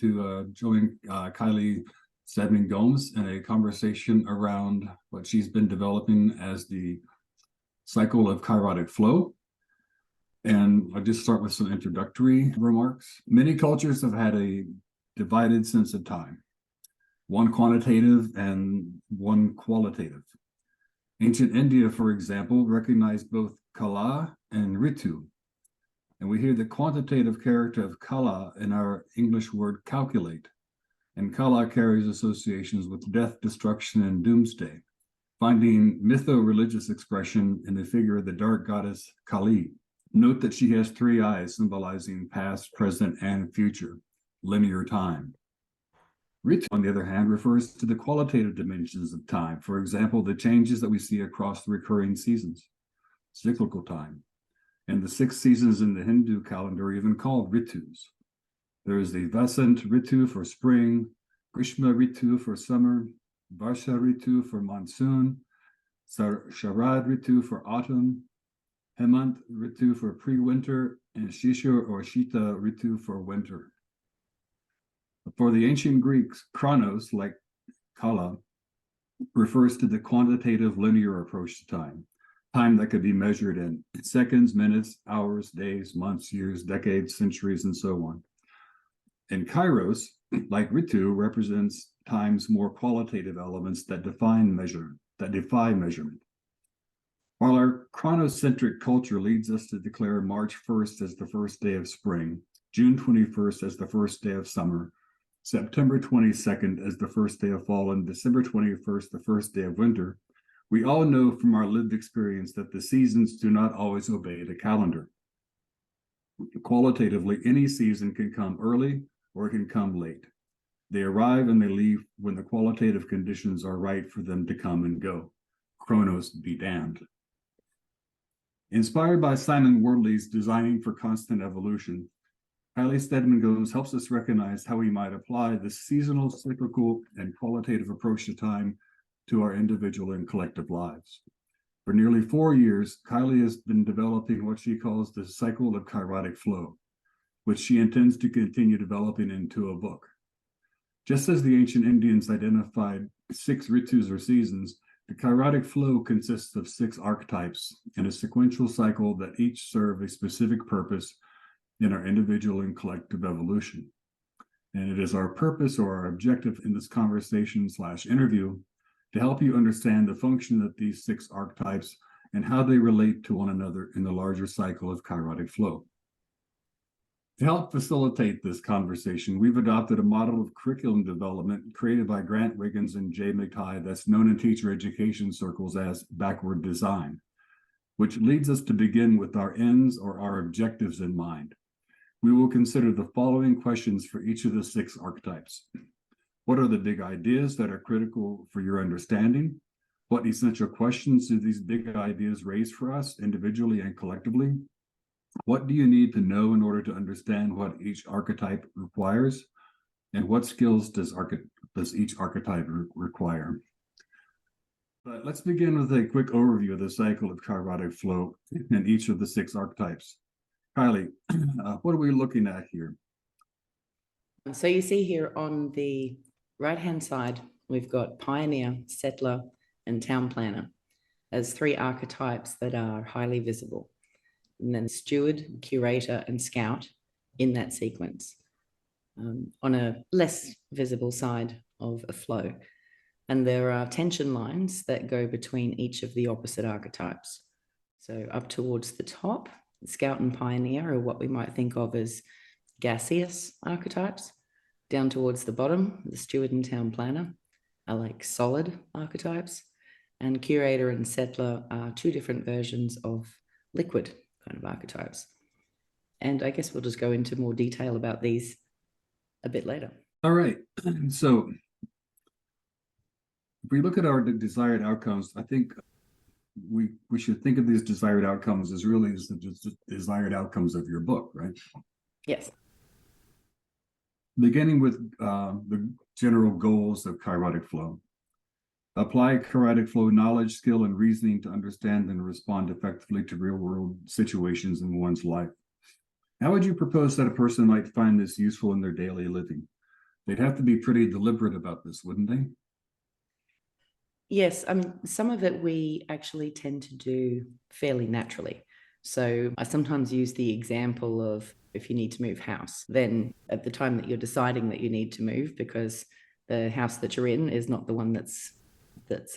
to join Kylie Stedman Gomes in a conversation around what she's been developing as the cycle of Kairotic Flow. And I'll just start with some introductory remarks. Many cultures have had a divided sense of time, one quantitative and one qualitative. Ancient India, for example, recognized both Kala and Ritu. And we hear the quantitative character of Kala in our English word calculate. And Kala carries associations with death, destruction, and doomsday, finding mytho-religious expression in the figure of the dark goddess Kali. Note that she has three eyes symbolizing past, present, and future, linear time. Ritu, on the other hand, refers to the qualitative dimensions of time. For example, the changes that we see across the recurring seasons, cyclical time. And the 6 seasons in the Hindu calendar are even called Ritus. There is the Vasant Ritu for spring, Grishma Ritu for summer, Varsha Ritu for monsoon, Sharad Ritu for autumn, Hemant Ritu for pre-winter, and Shishir or Shita Ritu for winter. For the ancient Greeks, chronos, like Kala, refers to the quantitative linear approach to time, time that could be measured in seconds, minutes, hours, days, months, years, decades, centuries, and so on. And Kairos, like Ritu, represents time's more qualitative elements that defy measurement. While our chronocentric culture leads us to declare March 1st as the first day of spring, June 21st as the first day of summer, September 22nd as the first day of fall, and December 21st the first day of winter, we all know from our lived experience that the seasons do not always obey the calendar. Qualitatively, any season can come early or it can come late. They arrive and they leave when the qualitative conditions are right for them to come and go. Chronos be damned. Inspired by Simon Wardley's Designing for Constant Evolution, Kylie Stedman Gomes helps us recognize how we might apply the seasonal, cyclical, and qualitative approach to time to our individual and collective lives. For nearly 4 years, Kylie has been developing what she calls the cycle of Kairotic Flow, which she intends to continue developing into a book. Just as the ancient Indians identified 6 ritus or seasons, the Kairotic Flow consists of 6 archetypes in a sequential cycle that each serve a specific purpose in our individual and collective evolution. And it is our purpose or our objective in this conversation/interview to help you understand the function of these 6 archetypes and how they relate to one another in the larger cycle of Kairotic Flow. To help facilitate this conversation, we've adopted a model of curriculum development created by Grant Wiggins and Jay McTighe that's known in teacher education circles as backward design, which leads us to begin with our ends or our objectives in mind. We will consider the following questions for each of the 6 archetypes. What are the big ideas that are critical for your understanding? What essential questions do these big ideas raise for us individually and collectively? What do you need to know in order to understand what each archetype requires? And what skills does each archetype require? But let's begin with a quick overview of the cycle of Kairotic Flow and each of the 6 archetypes. Kylie, what are we looking at here? So you see here on the right-hand side, we've got Pioneer, Settler, and Town Planner as 3 archetypes that are highly visible. And then Steward, Curator, and Scout in that sequence on a less visible side of a flow. And there are tension lines that go between each of the opposite archetypes. So up towards the top, Scout and Pioneer are what we might think of as gaseous archetypes. Down towards the bottom, the Steward and Town Planner are like solid archetypes. And Curator and Settler are 2 different versions of liquid kind of archetypes. And I guess we'll just go into more detail about these a bit later. All right. So if we look at our desired outcomes, I think we should think of these desired outcomes as really as the desired outcomes of your book, right? Yes. Beginning with the general goals of Kairotic Flow. Apply Kairotic Flow knowledge, skill, and reasoning to understand and respond effectively to real-world situations in one's life. How would you propose that a person might find this useful in their daily living? They'd have to be pretty deliberate about this, wouldn't they? Yes, I mean, some of it we actually tend to do fairly naturally. So I sometimes use the example of if you need to move house, then at the time that you're deciding that you need to move because the house that you're in is not the one that's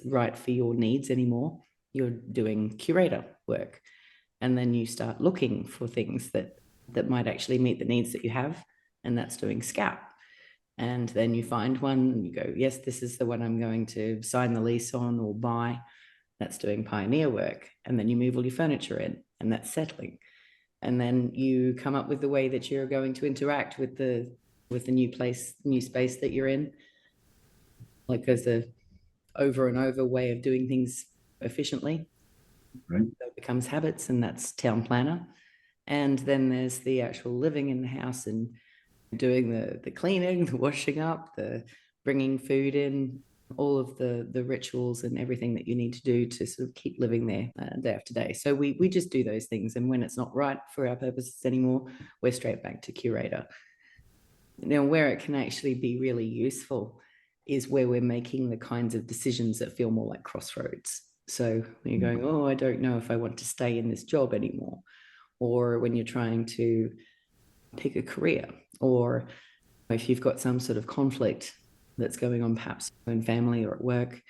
right for your needs anymore, you're doing curator work. And then you start looking for things that might actually meet the needs that you have, and that's doing scout. And then you find one and you go, yes, this is the one I'm going to sign the lease on or buy. That's doing pioneer work. And then you move all your furniture in, and that's settling. And then you come up with the way that you're going to interact with the new space that you're in. Like there's a over and over way of doing things efficiently. Right. So it becomes habits, and that's town planner. And then there's the actual living in the house and doing the cleaning, the washing up, the bringing food in, all of the rituals and everything that you need to do to sort of keep living there day after day. So we just do those things. And when it's not right for our purposes anymore, we're straight back to curator. Now, where it can actually be really useful is where we're making the kinds of decisions that feel more like crossroads. So when you're going, oh, I don't know if I want to stay in this job anymore. Or when you're trying to pick a career, or if you've got some sort of conflict that's going on perhaps in family or at work,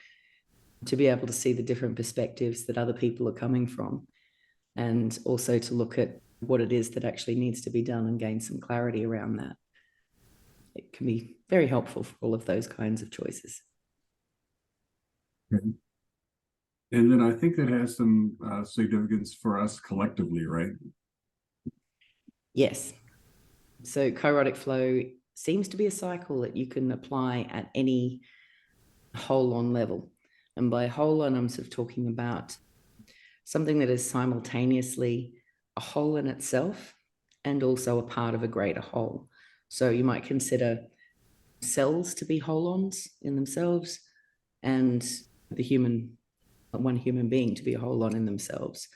to be able to see the different perspectives that other people are coming from, and also to look at what it is that actually needs to be done and gain some clarity around that. It can be very helpful for all of those kinds of choices. Okay. And then I think that has some significance for us collectively, right? Yes. So Kairotic Flow seems to be a cycle that you can apply at any whole on level. And by whole on, I'm sort of talking about something that is simultaneously a whole in itself and also a part of a greater whole. So you might consider cells to be whole-ons in themselves, and one human being to be a whole-on in themselves.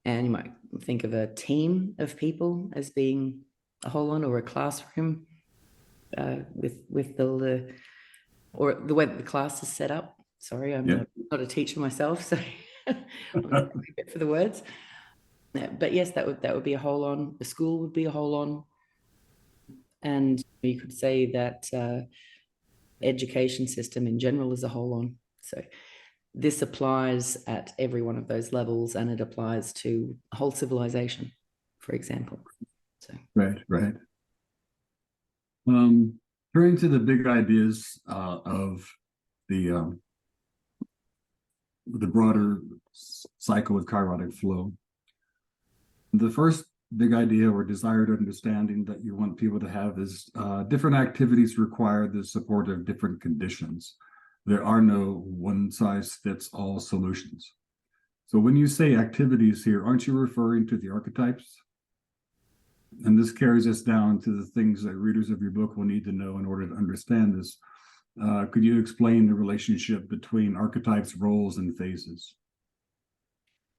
And you might think of a team of people as being a whole-on, or a classroom with the or the way that the class is set up. Sorry, I'm not a teacher myself, so I'm a bit for the words. But yes, that would be a whole-on. The school would be a whole-on. And you could say that education system in general is a whole-on. So this applies at every one of those levels, and it applies to a whole civilization, for example. So Right. Turning to the big ideas of the broader cycle of Kairotic flow. The first big idea or desired understanding that you want people to have is different activities require the support of different conditions. There are no one-size-fits-all solutions. So when you say activities here, aren't you referring to the archetypes? And this carries us down to the things that readers of your book will need to know in order to understand this. Could you explain the relationship between archetypes, roles, and phases?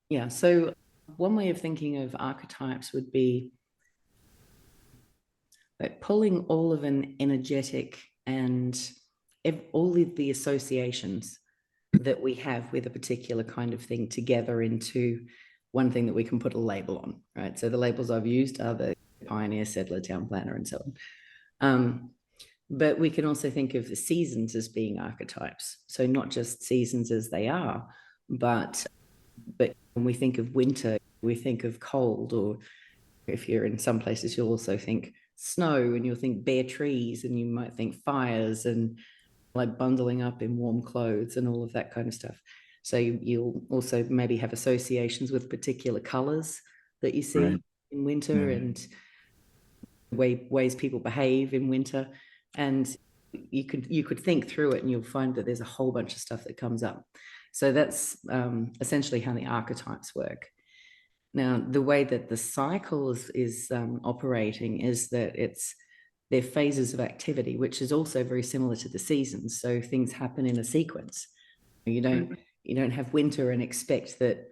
yeah, so one way of thinking of archetypes would be like pulling all of an energetic and all of the associations that we have with a particular kind of thing together into one thing that we can put a label on, right? So the labels I've used are the pioneer, settler, town planner, and so on. But we can also think of the seasons as being archetypes. So not just seasons as they are, but when we think of winter, we think of cold, or if you're in some places, you'll also think snow, and you'll think bare trees, and you might think fires and like bundling up in warm clothes and all of that kind of stuff. So you'll also maybe have associations with particular colors that you see in winter, and ways people behave in winter. And you could think through it, and you'll find that there's a whole bunch of stuff that comes up. So that's essentially how the archetypes work. Now, the way that the cycle is operating is that they're phases of activity, which is also very similar to the seasons. So things happen in a sequence. You don't have winter and expect that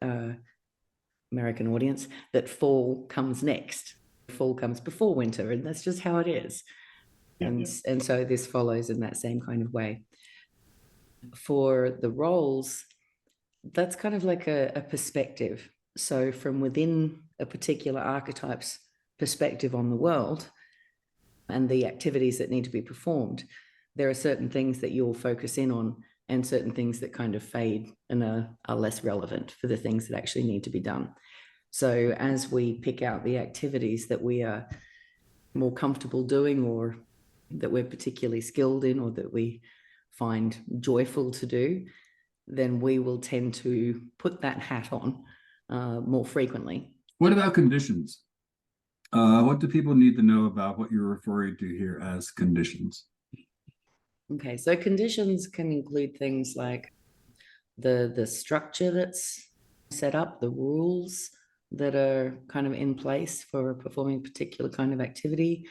American audience that fall comes next. Fall comes before winter, and that's just how it is. And so this follows in that same kind of way. For the roles, that's kind of like a perspective. So from within a particular archetype's perspective on the world and the activities that need to be performed, there are certain things that you'll focus in on and certain things that kind of fade and are less relevant for the things that actually need to be done. So as we pick out the activities that we are more comfortable doing, or that we're particularly skilled in, or that we find joyful to do, then we will tend to put that hat on more frequently. What about conditions? What do people need to know about what you're referring to here as conditions? Okay, so conditions can include things like the structure that's set up, the rules that are kind of in place for performing a particular kind of activity.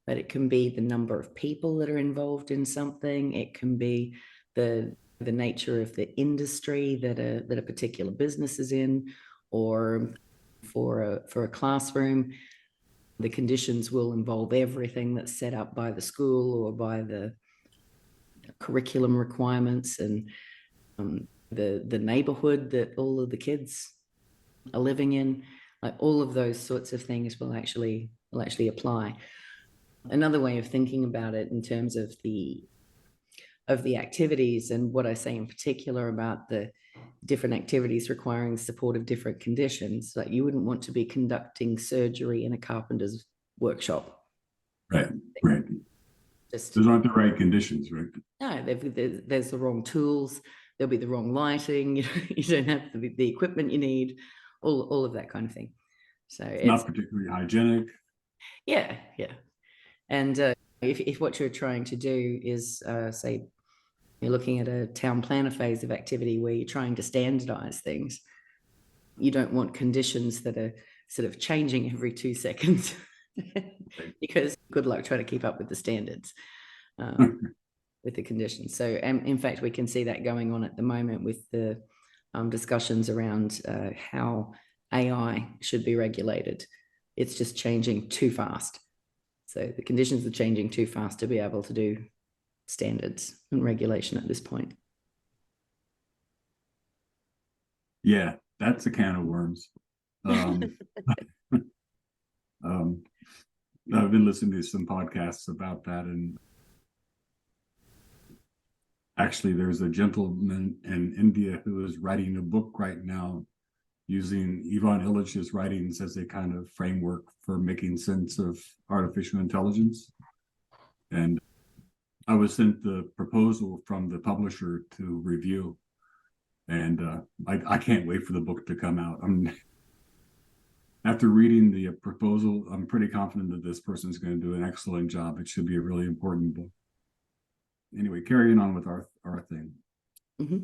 But it can be the number of people that are involved in something. It can be the nature of the industry that a particular business is in, or for a classroom, the conditions will involve everything that's set up by the school or by the curriculum requirements, and the neighborhood that all of the kids are living in. Like all of those sorts of things will actually apply. Another way of thinking about it in terms of the activities, and what I say in particular about the different activities requiring support of different conditions, like you wouldn't want to be conducting surgery in a carpenter's workshop. Right. Just, those aren't the right conditions, right? No, there's the wrong tools. There'll be the wrong lighting. You don't have the equipment you need. All of that kind of thing. So it's not particularly hygienic. Yeah. And if what you're trying to do is, say, you're looking at a town planner phase of activity where you're trying to standardize things, you don't want conditions that are sort of changing every 2 seconds because good luck trying to keep up with the standards, with the conditions. So, in fact, we can see that going on at the moment with the discussions around how AI should be regulated. It's just changing too fast. So the conditions are changing too fast to be able to do standards and regulation at this point. Yeah, that's a can of worms. I've been listening to some podcasts about that, and actually there's a gentleman in India who is writing a book right now using Ivan Illich's writings as a kind of framework for making sense of artificial intelligence. And I was sent the proposal from the publisher to review, and I can't wait for the book to come out. After reading the proposal, I'm pretty confident that this person's going to do an excellent job. It should be a really important book. Anyway, carrying on with our thing. Mm-hmm.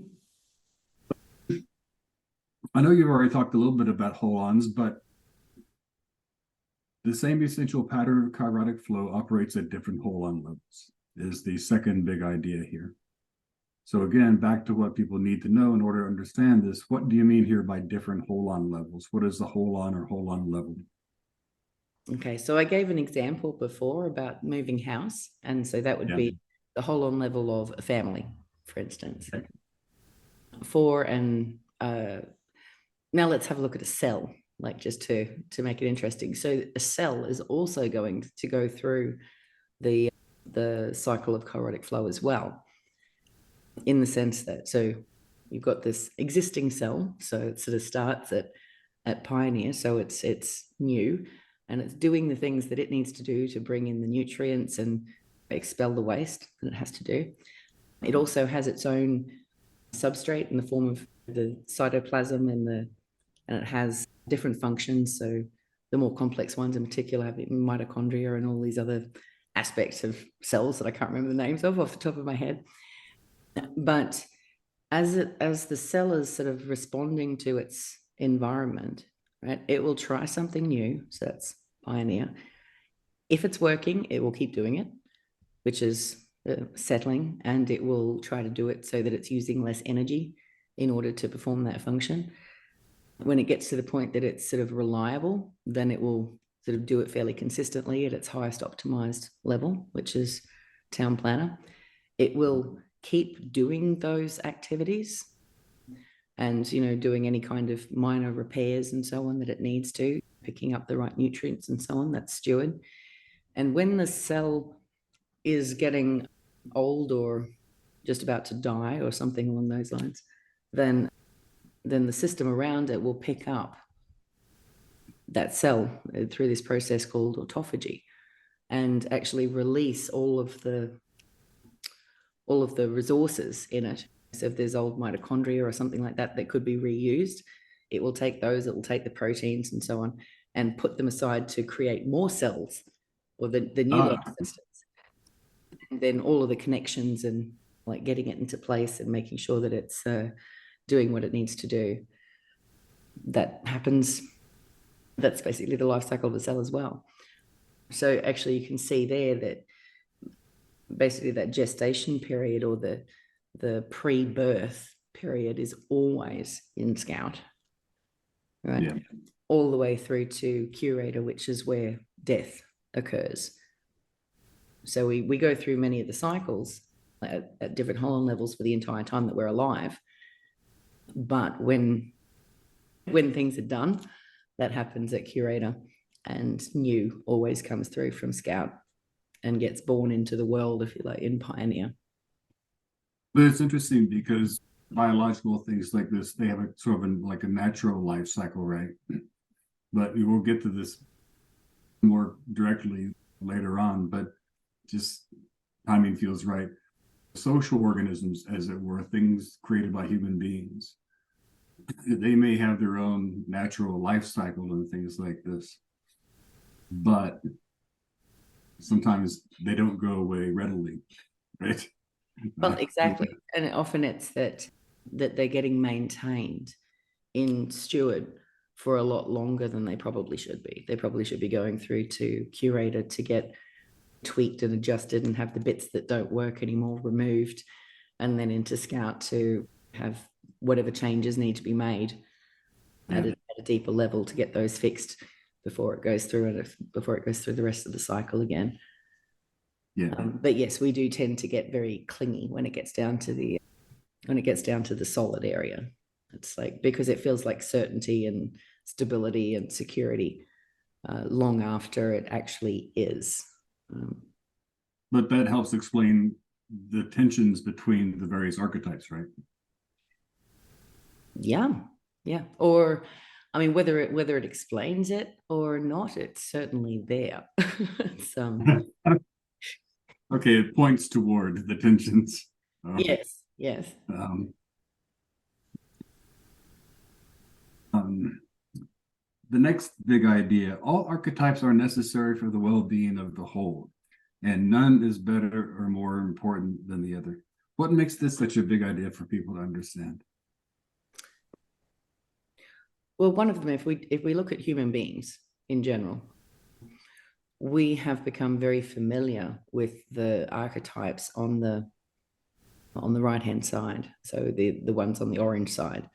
I know you've already talked a little bit about hold-ons, but the same essential pattern of kairotic flow operates at different hold-on levels, is the second big idea here. So again, back to what people need to know in order to understand this. What do you mean here by different hold-on levels? What is the hold-on or hold-on level? Okay, so I gave an example before about moving house, and so that would be the hold-on level of a family, for instance. Okay. Now let's have a look at a cell, like just to make it interesting. So a cell is also going to go through the cycle of kairotic flow as well, in the sense that, so you've got this existing cell, so it sort of starts at Pioneer, so it's new, and it's doing the things that it needs to do to bring in the nutrients and expel the waste that it has to do. It also has its own substrate in the form of the cytoplasm, and it has different functions. So the more complex ones in particular have mitochondria and all these other aspects of cells that I can't remember the names of off the top of my head. But as the cell is sort of responding to its environment, right, it will try something new. So that's Pioneer. If it's working, it will keep doing it, which is settling, and it will try to do it so that it's using less energy in order to perform that function. When it gets to the point that it's sort of reliable, then it will sort of do it fairly consistently at its highest optimized level, which is town planner, it will keep doing those activities and, you know, doing any kind of minor repairs and so on that it needs to, picking up the right nutrients and so on. That's steward. And when the cell is getting old or just about to die or something along those lines, then the system around it will pick up that cell through this process called autophagy and actually release all of the resources in it. So if there's old mitochondria or something like that that could be reused, it will take those, it will take the proteins and so on and put them aside to create more cells or the new life systems. And then all of the connections and like getting it into place and making sure that it's doing what it needs to do. That happens. That's basically the life cycle of a cell as well. So actually you can see there that basically that gestation period or the pre-birth period is always in Scout, right? Yeah. All the way through to Curator, which is where death occurs. So we go through many of the cycles at different hormone levels for the entire time that we're alive. But when things are done, that happens at Curator, and new always comes through from Scout and gets born into the world, if you like, in Pioneer. But it's interesting because biological things like this, they have a sort of like a natural life cycle, right? But we will get to this more directly later on, but just timing feels right. Social organisms, as it were, things created by human beings, they may have their own natural life cycle and things like this, but sometimes they don't go away readily, right? Well, exactly. And often it's that they're getting maintained in steward for a lot longer than they probably should be. They probably should be going through to Curator to get tweaked and adjusted and have the bits that don't work anymore removed, and then into Scout to have whatever changes need to be made at a deeper level to get those fixed before it goes through the rest of the cycle again. Yeah. But yes, we do tend to get very clingy when it gets down to the solid area. It's like, because it feels like certainty and stability and security long after it actually is. But that helps explain the tensions between the various archetypes, right? Yeah. Or, I mean, whether it explains it or not, it's certainly there. It's, okay, it points toward the tensions. Yes. The next big idea: all archetypes are necessary for the well-being of the whole, and none is better or more important than the other. What makes this such a big idea for people to understand? Well, one of them, if we look at human beings in general, we have become very familiar with the archetypes on the right-hand side. So the ones on the orange side,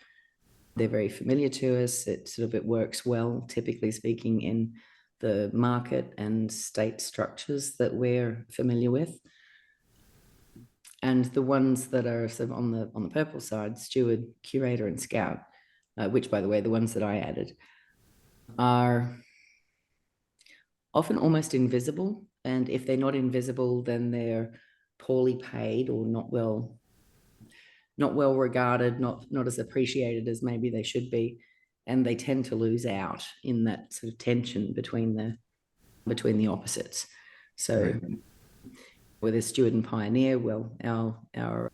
they're very familiar to us. It works well, typically speaking, in the market and state structures that we're familiar with. And the ones that are sort of on the purple side, Steward, Curator, and Scout, which, by the way, the ones that I added, are often almost invisible. And if they're not invisible, then they're poorly paid or not well regarded, not as appreciated as maybe they should be. And they tend to lose out in that sort of tension between the opposites. So whether Steward and Pioneer, well, our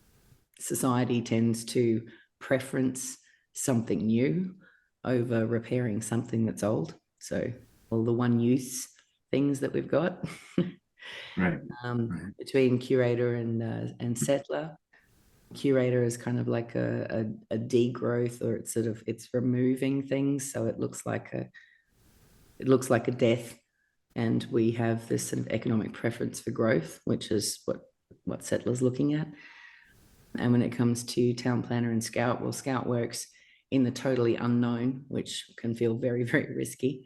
society tends to preference something new over repairing something that's old. So all the one use things that we've got. Right. Between Curator and Settler. Curator is kind of like a degrowth, or it's removing things, so it looks like a death, and we have this sort of economic preference for growth, which is what Settler's looking at. And when it comes to Town Planner and Scout, well, Scout works in the totally unknown, which can feel very, very risky.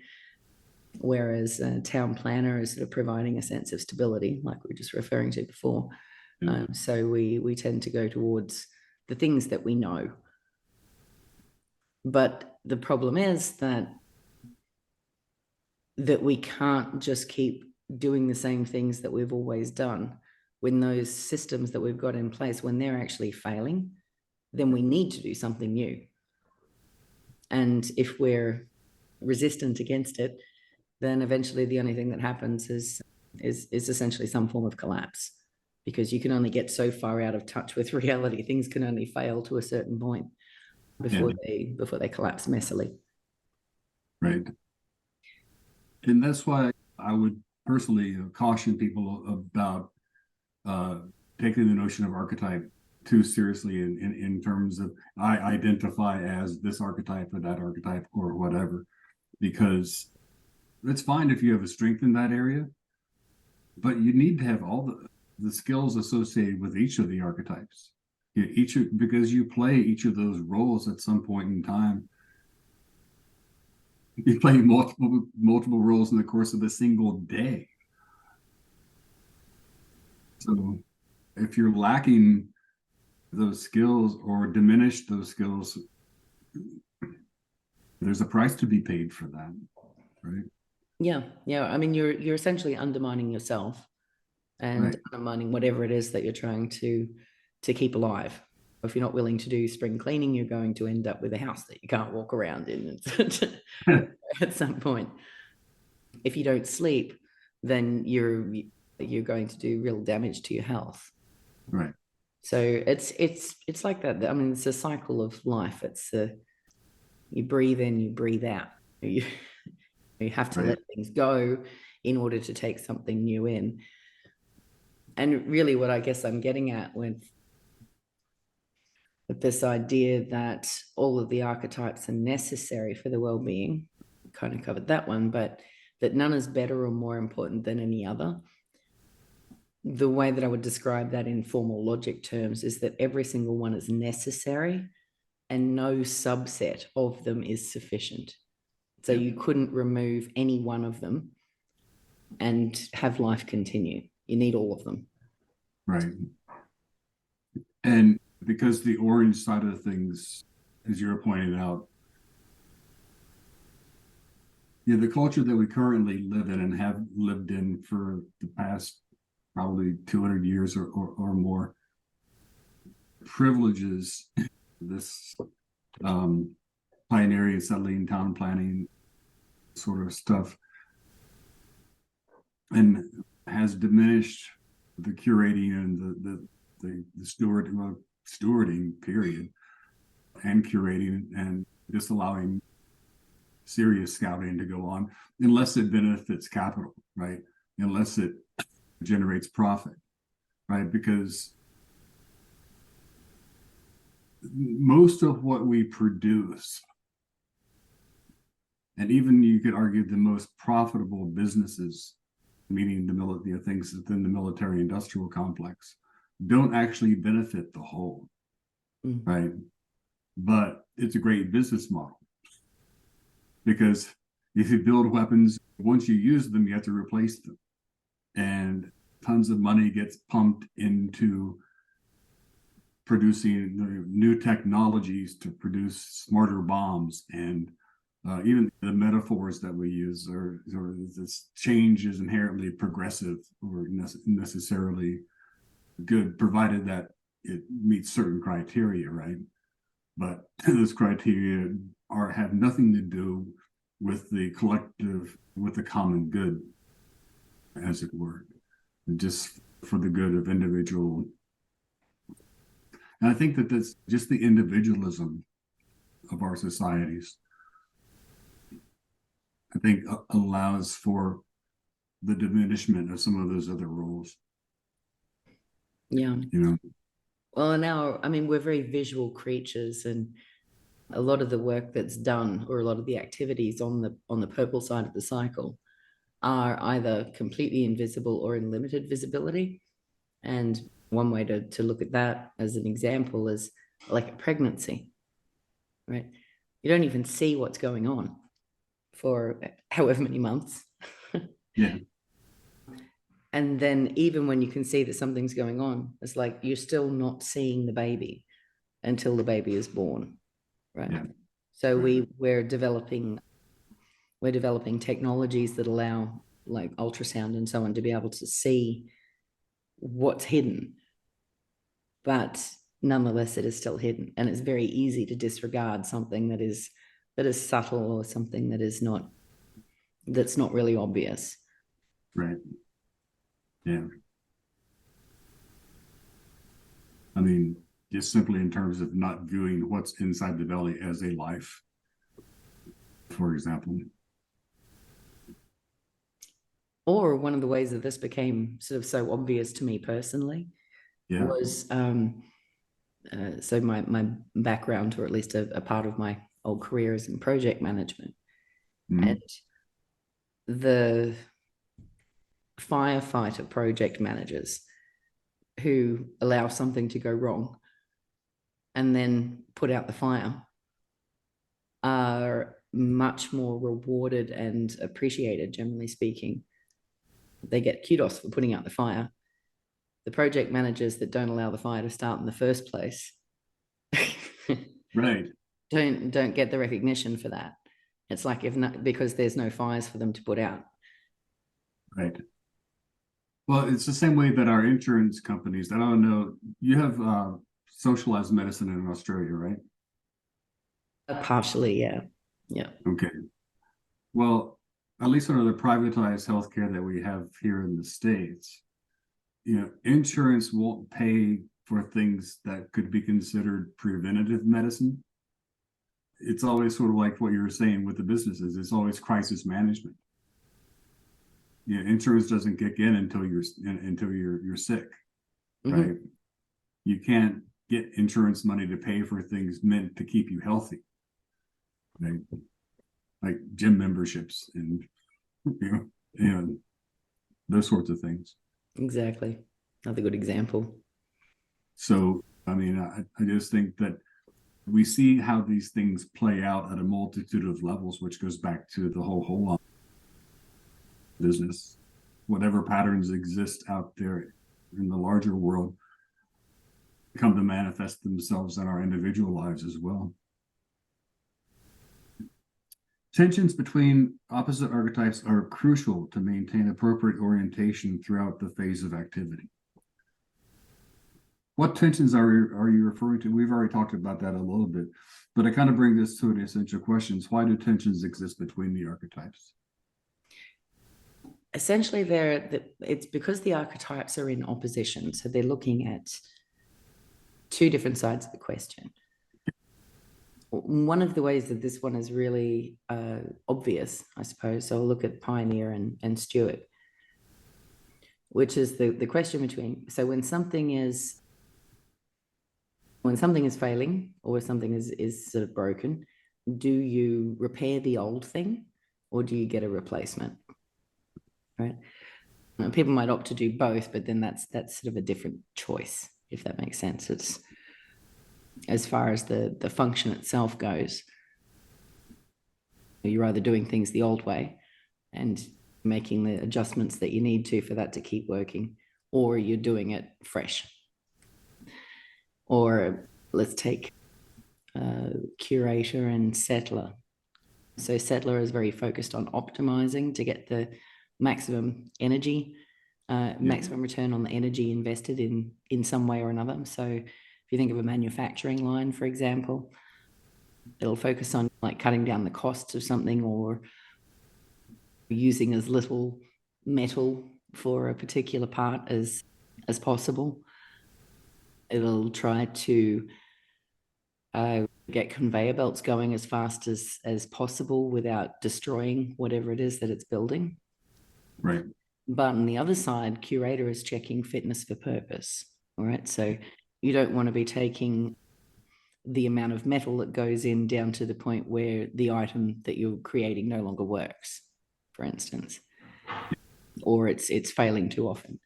whereas a town planner is sort of providing a sense of stability, like we were just referring to before. So we tend to go towards the things that we know. But the problem is that we can't just keep doing the same things that we've always done. When those systems that we've got in place, when they're actually failing, then we need to do something new. And if we're resistant against it, then eventually the only thing that happens is essentially some form of collapse, because you can only get so far out of touch with reality. Things can only fail to a certain point before they collapse messily. Right. And that's why I would personally caution people about taking the notion of archetype too seriously in terms of I identify as this archetype or that archetype or whatever, because it's fine if you have a strength in that area, but you need to have all the skills associated with each of the archetypes. Because you play each of those roles at some point in time. You play multiple roles in the course of a single day. So if you're lacking those skills or diminish those skills, there's a price to be paid for that, right? Yeah. I mean, you're essentially undermining yourself and undermining whatever it is that you're trying to keep alive. If you're not willing to do spring cleaning, you're going to end up with a house that you can't walk around in at some point. If you don't sleep, then you're going to do real damage to your health. Right. So it's like that. I mean, it's a cycle of life. It's you breathe in, you breathe out. You have to let things go in order to take something new in. And really what I guess I'm getting at with this idea that all of the archetypes are necessary for the well-being, kind of covered that one, but that none is better or more important than any other. The way that I would describe that in formal logic terms is that every single one is necessary and no subset of them is sufficient. So you couldn't remove any one of them and have life continue. You need all of them. Right. And because the orange side of things, as you're pointing out, the culture that we currently live in and have lived in for the past probably 200 years or more privileges this pioneering, settling, town planning sort of stuff, and has diminished the curating and the stewarding period, and curating and disallowing serious scouting to go on unless it benefits capital, right? Unless it generates profit, right? Because most of what we produce, and even you could argue the most profitable businesses, meaning the things within the military industrial complex, don't actually benefit the whole, right? But it's a great business model, because if you build weapons, once you use them, you have to replace them, and tons of money gets pumped into producing new technologies to produce smarter bombs. And even the metaphors that we use are this change is inherently progressive or necessarily good, provided that it meets certain criteria, right? But those criteria have nothing to do with the collective, with the common good, as it were, just for the good of individual. And I think that that's just the individualism of our societies, I think, allows for the diminishment of some of those other roles. Yeah. You know. Well, now, I mean, we're very visual creatures, and a lot of the work that's done, or a lot of the activities on the purple side of the cycle, are either completely invisible or in limited visibility. And one way to look at that as an example is like a pregnancy, right? You don't even see what's going on for however many months. Yeah. And then even when you can see that something's going on, it's like you're still not seeing the baby until the baby is born, right? Yeah. So Right. we're developing technologies that allow like ultrasound and so on to be able to see what's hidden, but nonetheless it is still hidden, and it's very easy to disregard something that is subtle or something that's not really obvious. Right. Yeah. I mean, just simply in terms of not viewing what's inside the belly as a life, for example. Or one of the ways that this became sort of so obvious to me personally Yeah. was so my background, or at least a part of my old career, is in project management. Mm-hmm. And the firefighter project managers who allow something to go wrong and then put out the fire are much more rewarded and appreciated, generally speaking. They get kudos for putting out the fire. The project managers that don't allow the fire to start in the first place Right. don't get the recognition for that. It's like if not, because there's no fires for them to put out. Right. Well, it's the same way that our insurance companies, I don't know, you have socialized medicine in Australia, right? Partially, yeah. Yeah. Okay. Well, at least under the privatized healthcare that we have here in the States, insurance won't pay for things that could be considered preventative medicine. It's always sort of like what you were saying with the businesses. It's always crisis management. Insurance doesn't kick in until you're sick, right? Mm-hmm. You can't get insurance money to pay for things meant to keep you healthy, right? Like gym memberships and those sorts of things. Exactly. Another good example. So, I mean, I just think that we see how these things play out at a multitude of levels, which goes back to the whole business. Whatever patterns exist out there in the larger world come to manifest themselves in our individual lives as well. Tensions between opposite archetypes are crucial to maintain appropriate orientation throughout the phase of activity. What tensions are you referring to? We've already talked about that a little bit, but I kind of bring this to the essential questions. Why do tensions exist between the archetypes? Essentially, it's because the archetypes are in opposition. So they're looking at two different sides of the question. One of the ways that this one is really obvious, I suppose, so I'll look at Pioneer and Stewart, which is the question between, so when something is failing or something is sort of broken, do you repair the old thing or do you get a replacement? Right? People might opt to do both, but then that's sort of a different choice, if that makes sense. It's as far as the function itself goes, you're either doing things the old way and making the adjustments that you need to for that to keep working, or you're doing it fresh. Or let's take Curator and Settler. So Settler is very focused on optimizing to get the maximum energy, maximum return on the energy invested in some way or another. So if you think of a manufacturing line, for example, it'll focus on like cutting down the costs of something or using as little metal for a particular part as possible. It'll try to get conveyor belts going as fast as possible without destroying whatever it is that it's building. Right. But on the other side, Curator is checking fitness for purpose. All right. So you don't want to be taking the amount of metal that goes in down to the point where the item that you're creating no longer works, for instance, or it's failing too often.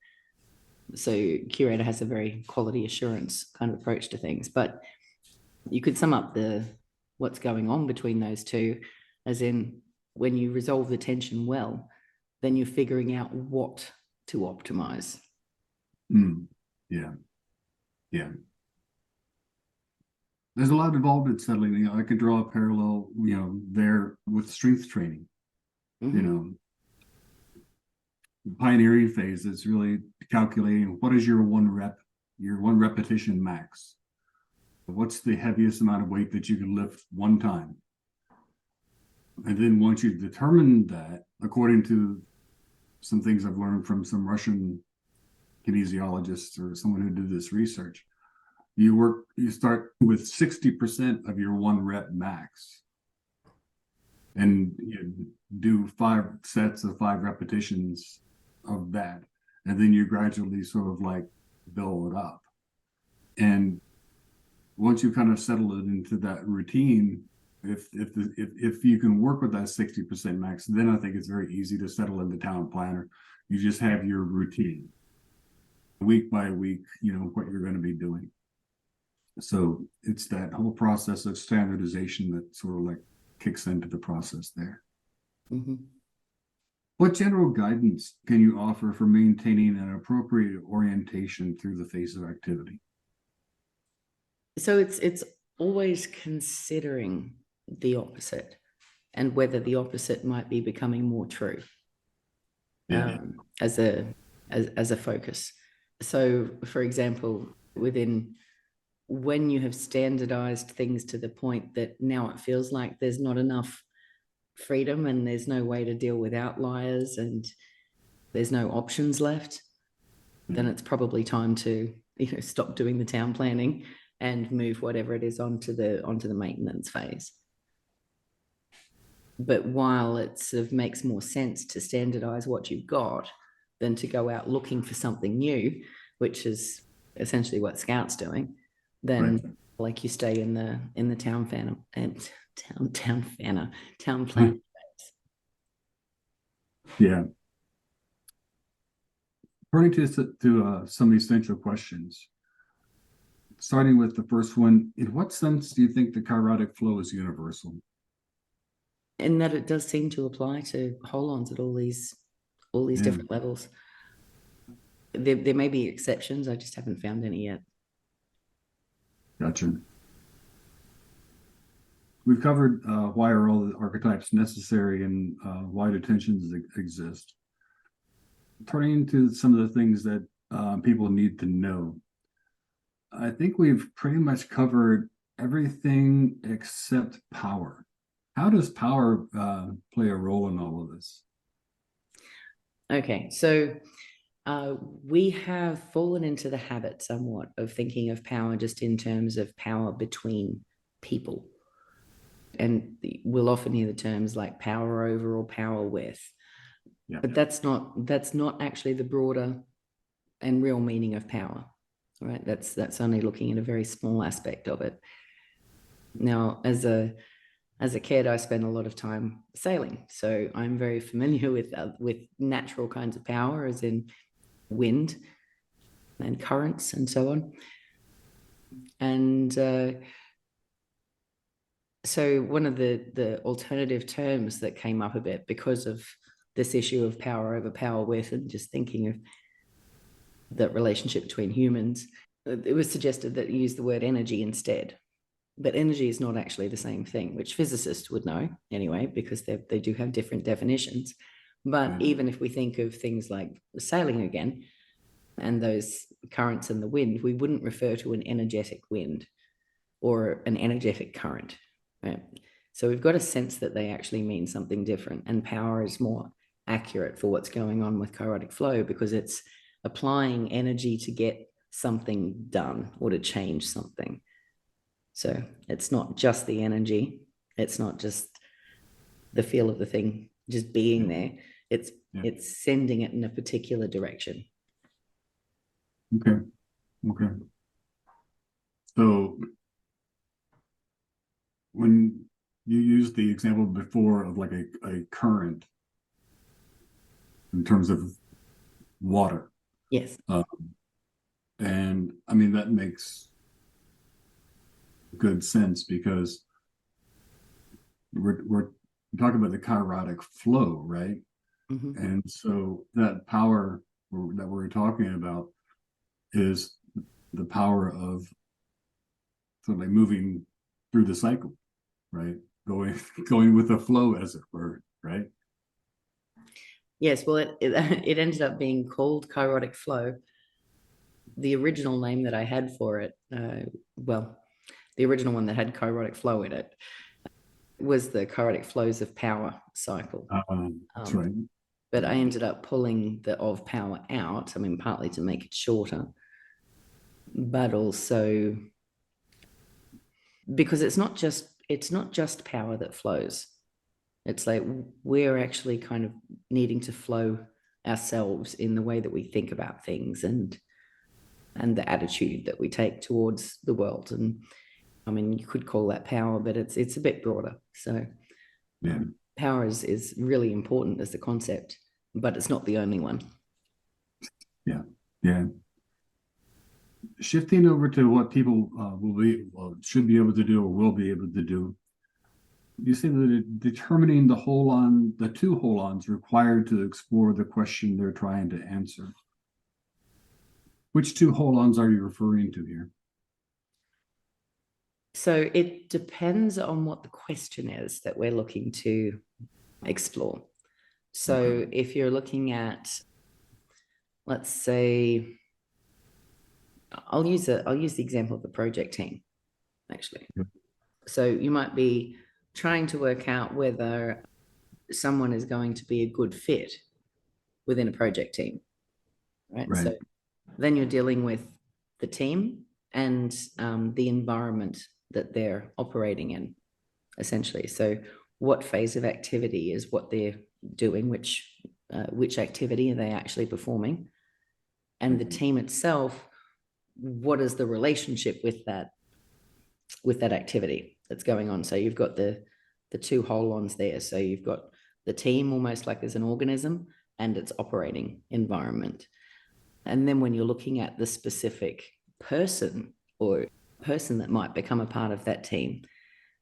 So Curator has a very quality assurance kind of approach to things, but you could sum up what's going on between those two as in when you resolve the tension well, then you're figuring out what to optimize. Yeah. Yeah. There's a lot involved in settling. You know, I could draw a parallel, you know, there with strength training. You know, the pioneering phase is really calculating what is your one repetition max. What's the heaviest amount of weight that you can lift one time? And then once you've determined that, according to some things I've learned from some Russian kinesiologists or someone who did this research, you start with 60% of your one rep max. And you do 5 sets of 5 repetitions of that. And then you gradually sort of like build it up. And once you kind of settle it into that routine, if you can work with that 60% max, then I think it's very easy to settle in the town planner. You just have your routine week by week, you know, what you're going to be doing. So it's that whole process of standardization that sort of like kicks into the process there. What general guidance can you offer for maintaining an appropriate orientation through the phase of activity? So it's always considering the opposite and whether the opposite might be becoming more true as a focus. So, for example, when you have standardized things to the point that now it feels like there's not enough freedom and there's no way to deal with outliers and there's no options left, then it's probably time to, you know, stop doing the town planning and move whatever it is onto the maintenance phase. But while it sort of makes more sense to standardize what you've got than to go out looking for something new, which is essentially what Scout's doing, then like you stay in the town plan phase. Yeah. Turning to some essential questions. Starting with the first one, in what sense do you think the Kairotic flow is universal? In that it does seem to apply to hold-ons at all these different levels. There may be exceptions, I just haven't found any yet. Gotcha. We've covered why are all the archetypes necessary and why do tensions exist. Turning to some of the things that people need to know. I think we've pretty much covered everything except power. How does power play a role in all of this? Okay, so we have fallen into the habit somewhat of thinking of power just in terms of power between people. And we'll often hear the terms like power over or power with. Yeah. But that's not actually the broader and real meaning of power, right? That's only looking at a very small aspect of it. Now, as a kid, I spent a lot of time sailing, so I'm very familiar with natural kinds of power, as in wind and currents and so on. And so one of the alternative terms that came up a bit because of this issue of power over power with, and just thinking of that relationship between humans, it was suggested that you use the word energy instead. But energy is not actually the same thing, which physicists would know anyway, because they do have different definitions. But even if we think of things like sailing again, and those currents in the wind, we wouldn't refer to an energetic wind or an energetic current, right? So we've got a sense that they actually mean something different, and power is more accurate for what's going on with Kairotic flow because it's applying energy to get something done or to change something. So it's not just the energy. It's not just the feel of the thing just being there. It's sending it in a particular direction. Okay. So when you used the example before of like a current in terms of water. Yes. And I mean, that makes good sense because we're we talk about the Kairotic flow, right? Mhm. And so that power that we're talking about is the power of sort of like moving through the cycle, right? Going going with the flow, as it were, right? Yes, well, it ended up being called Kairotic Flow. The original name that I had for it, well, the original one that had Kairotic Flow in it was the Kairotic Flows of Power cycle. That's right. But I ended up pulling the of power out. I mean, partly to make it shorter, but also because it's not just power that flows. It's like we're actually kind of needing to flow ourselves in the way that we think about things and the attitude that we take towards the world. And I mean, you could call that power, but it's a bit broader. So Yeah. Power is really important as a concept, but it's not the only one. Yeah. Yeah. Shifting over to what people should be able to do or will be able to do. You say that determining the two hold-ons required to explore the question they're trying to answer. Which two hold-ons are you referring to here? So it depends on what the question is that we're looking to explore. So Okay. if you're looking at, let's say, I'll use the example of the project team, actually. Yep. So you might be trying to work out whether someone is going to be a good fit within a project team, right? Right. So then you're dealing with the team and the environment that they're operating in, essentially. So what phase of activity is what they're doing, which activity are they actually performing, and the team itself, what is the relationship with that activity that's going on. So you've got the two hold-ons there. So you've got the team almost like as an organism and its operating environment. And then when you're looking at the specific person or person that might become a part of that team,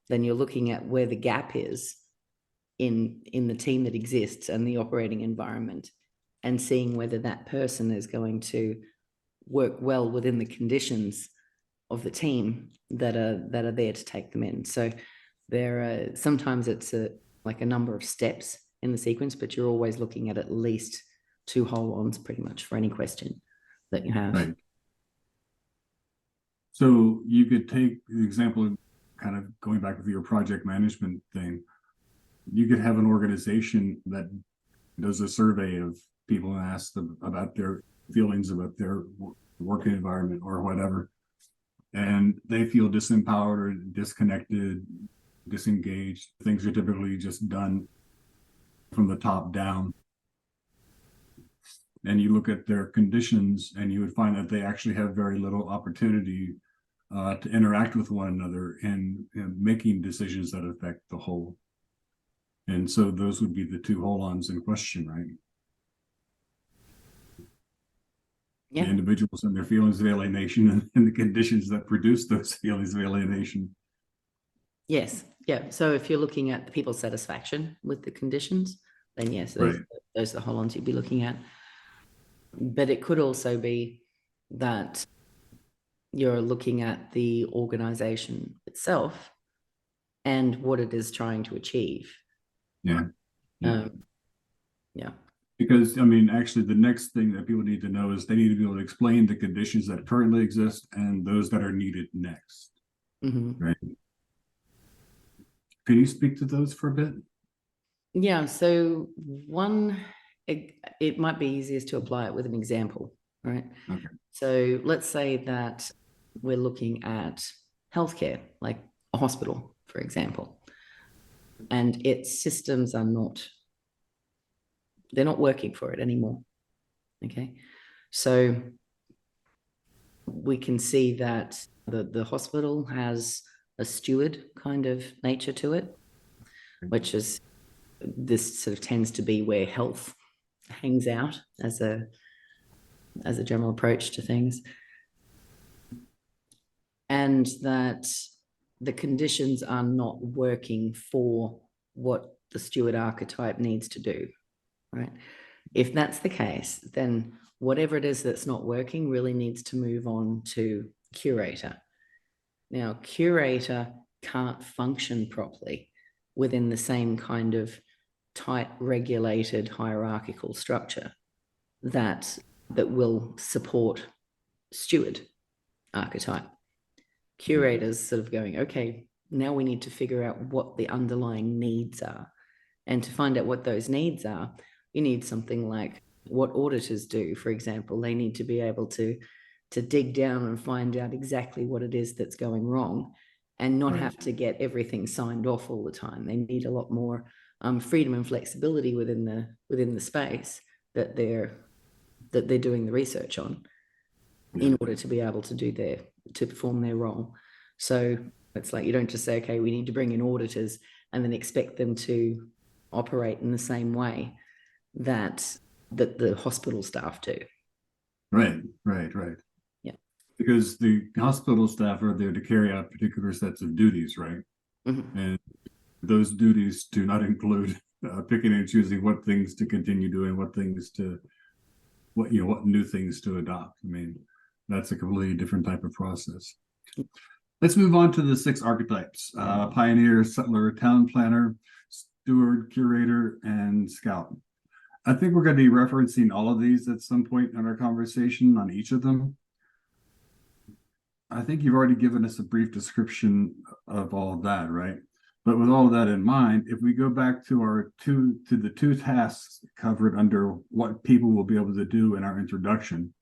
then you're looking at where the gap is in the team that exists and the operating environment, and seeing whether that person is going to work well within the conditions of the team that are there to take them in. So there are sometimes it's like a number of steps in the sequence, but you're always looking at least two hold-ons pretty much for any question that you have. Right. So you could take the example, kind of going back with your project management thing. You could have an organization that does a survey of people and asks them about their feelings about their working environment or whatever, and they feel disempowered or disconnected, disengaged. Things are typically just done from the top down. And you look at their conditions and you would find that they actually have very little opportunity to interact with one another and making decisions that affect the whole. And so those would be the two hold-ons in question, right? Yeah. The individuals and their feelings of alienation and the conditions that produce those feelings of alienation. Yes. Yeah. So if you're looking at the people's satisfaction with the conditions, then yes, those are the hold-ons you'd be looking at. But it could also be that you're looking at the organization itself and what it is trying to achieve. Yeah. Yeah. Yeah. Because, I mean, actually, the next thing that people need to know is they need to be able to explain the conditions that currently exist and those that are needed next. Mm-hmm. Right. Can you speak to those for a bit? Yeah. So it might be easiest to apply it with an example, right? Okay. So let's say that we're looking at healthcare, like a hospital, for example, and its systems they're not working for it anymore. Okay. So we can see that the hospital has a steward kind of nature to it, which is this sort of tends to be where health hangs out as a general approach to things, and that the conditions are not working for what the steward archetype needs to do, right? If that's the case, then whatever it is that's not working really needs to move on to curator. Now, curator can't function properly within the same kind of tight, regulated, hierarchical structure that will support steward archetype. Curators sort of going, okay, now we need to figure out what the underlying needs are. And to find out what those needs are, you need something like what auditors do, for example. They need to be able to dig down and find out exactly what it is that's going wrong and not have to get everything signed off all the time. They need a lot more freedom and flexibility within the space that they're doing the research on in order to be able to perform their role. So it's like, you don't just say, okay, we need to bring in auditors and then expect them to operate in the same way that the hospital staff do. Right. Yeah. Because the hospital staff are there to carry out particular sets of duties, right? Mm-hmm. And those duties do not include picking and choosing what things to continue doing, what new things to adopt. I mean, that's a completely different type of process. Let's move on to the 6 archetypes: pioneer, settler, town planner, steward, curator, and scout. I think we're going to be referencing all of these at some point in our conversation on each of them. I think you've already given us a brief description of all of that, right? But with all of that in mind, if we go back to the 2 tasks covered under what people will be able to do in our introduction,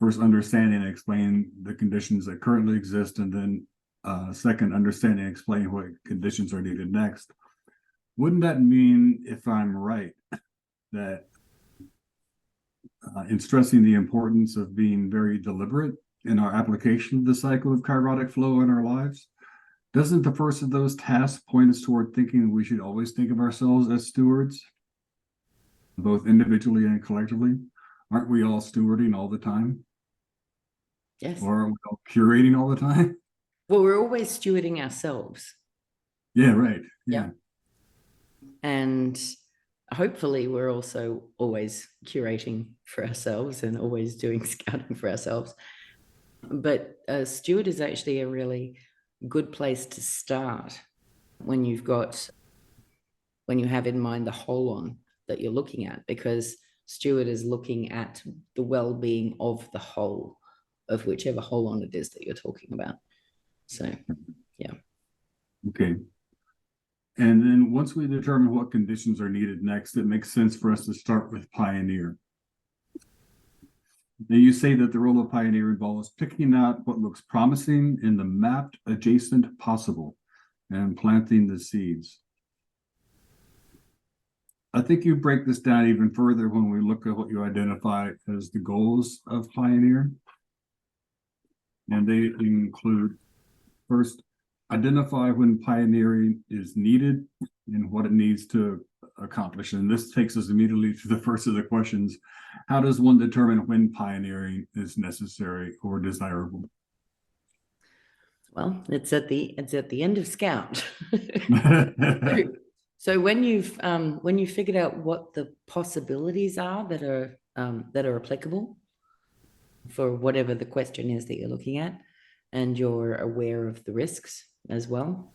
first, understanding and explaining the conditions that currently exist, and then second, understanding and explaining what conditions are needed next. Wouldn't that mean, if I'm right, that in stressing the importance of being very deliberate in our application of the cycle of kairotic flow in our lives, doesn't the first of those tasks point us toward thinking we should always think of ourselves as stewards, both individually and collectively? Aren't we all stewarding all the time? Yes. Or are we all curating all the time? Well, we're always stewarding ourselves. Yeah, right. Yeah. And hopefully we're also always curating for ourselves and always doing scouting for ourselves. But a steward is actually a really good place to start when you have in mind the whole on that you're looking at, because steward is looking at the well-being of the whole of whichever whole on it is that you're talking about. So, yeah. Okay. And then once we determine what conditions are needed next, it makes sense for us to start with pioneer. Now, you say that the role of pioneer involves picking out what looks promising in the mapped adjacent possible and planting the seeds. I think you break this down even further when we look at what you identify as the goals of pioneer. And they include, first, identify when pioneering is needed and what it needs to accomplish. And this takes us immediately to the first of the questions. How does one determine when pioneering is necessary or desirable? Well, it's at the end of Scout. So when you've figured out what the possibilities are that are applicable for whatever the question is that you're looking at, and you're aware of the risks as well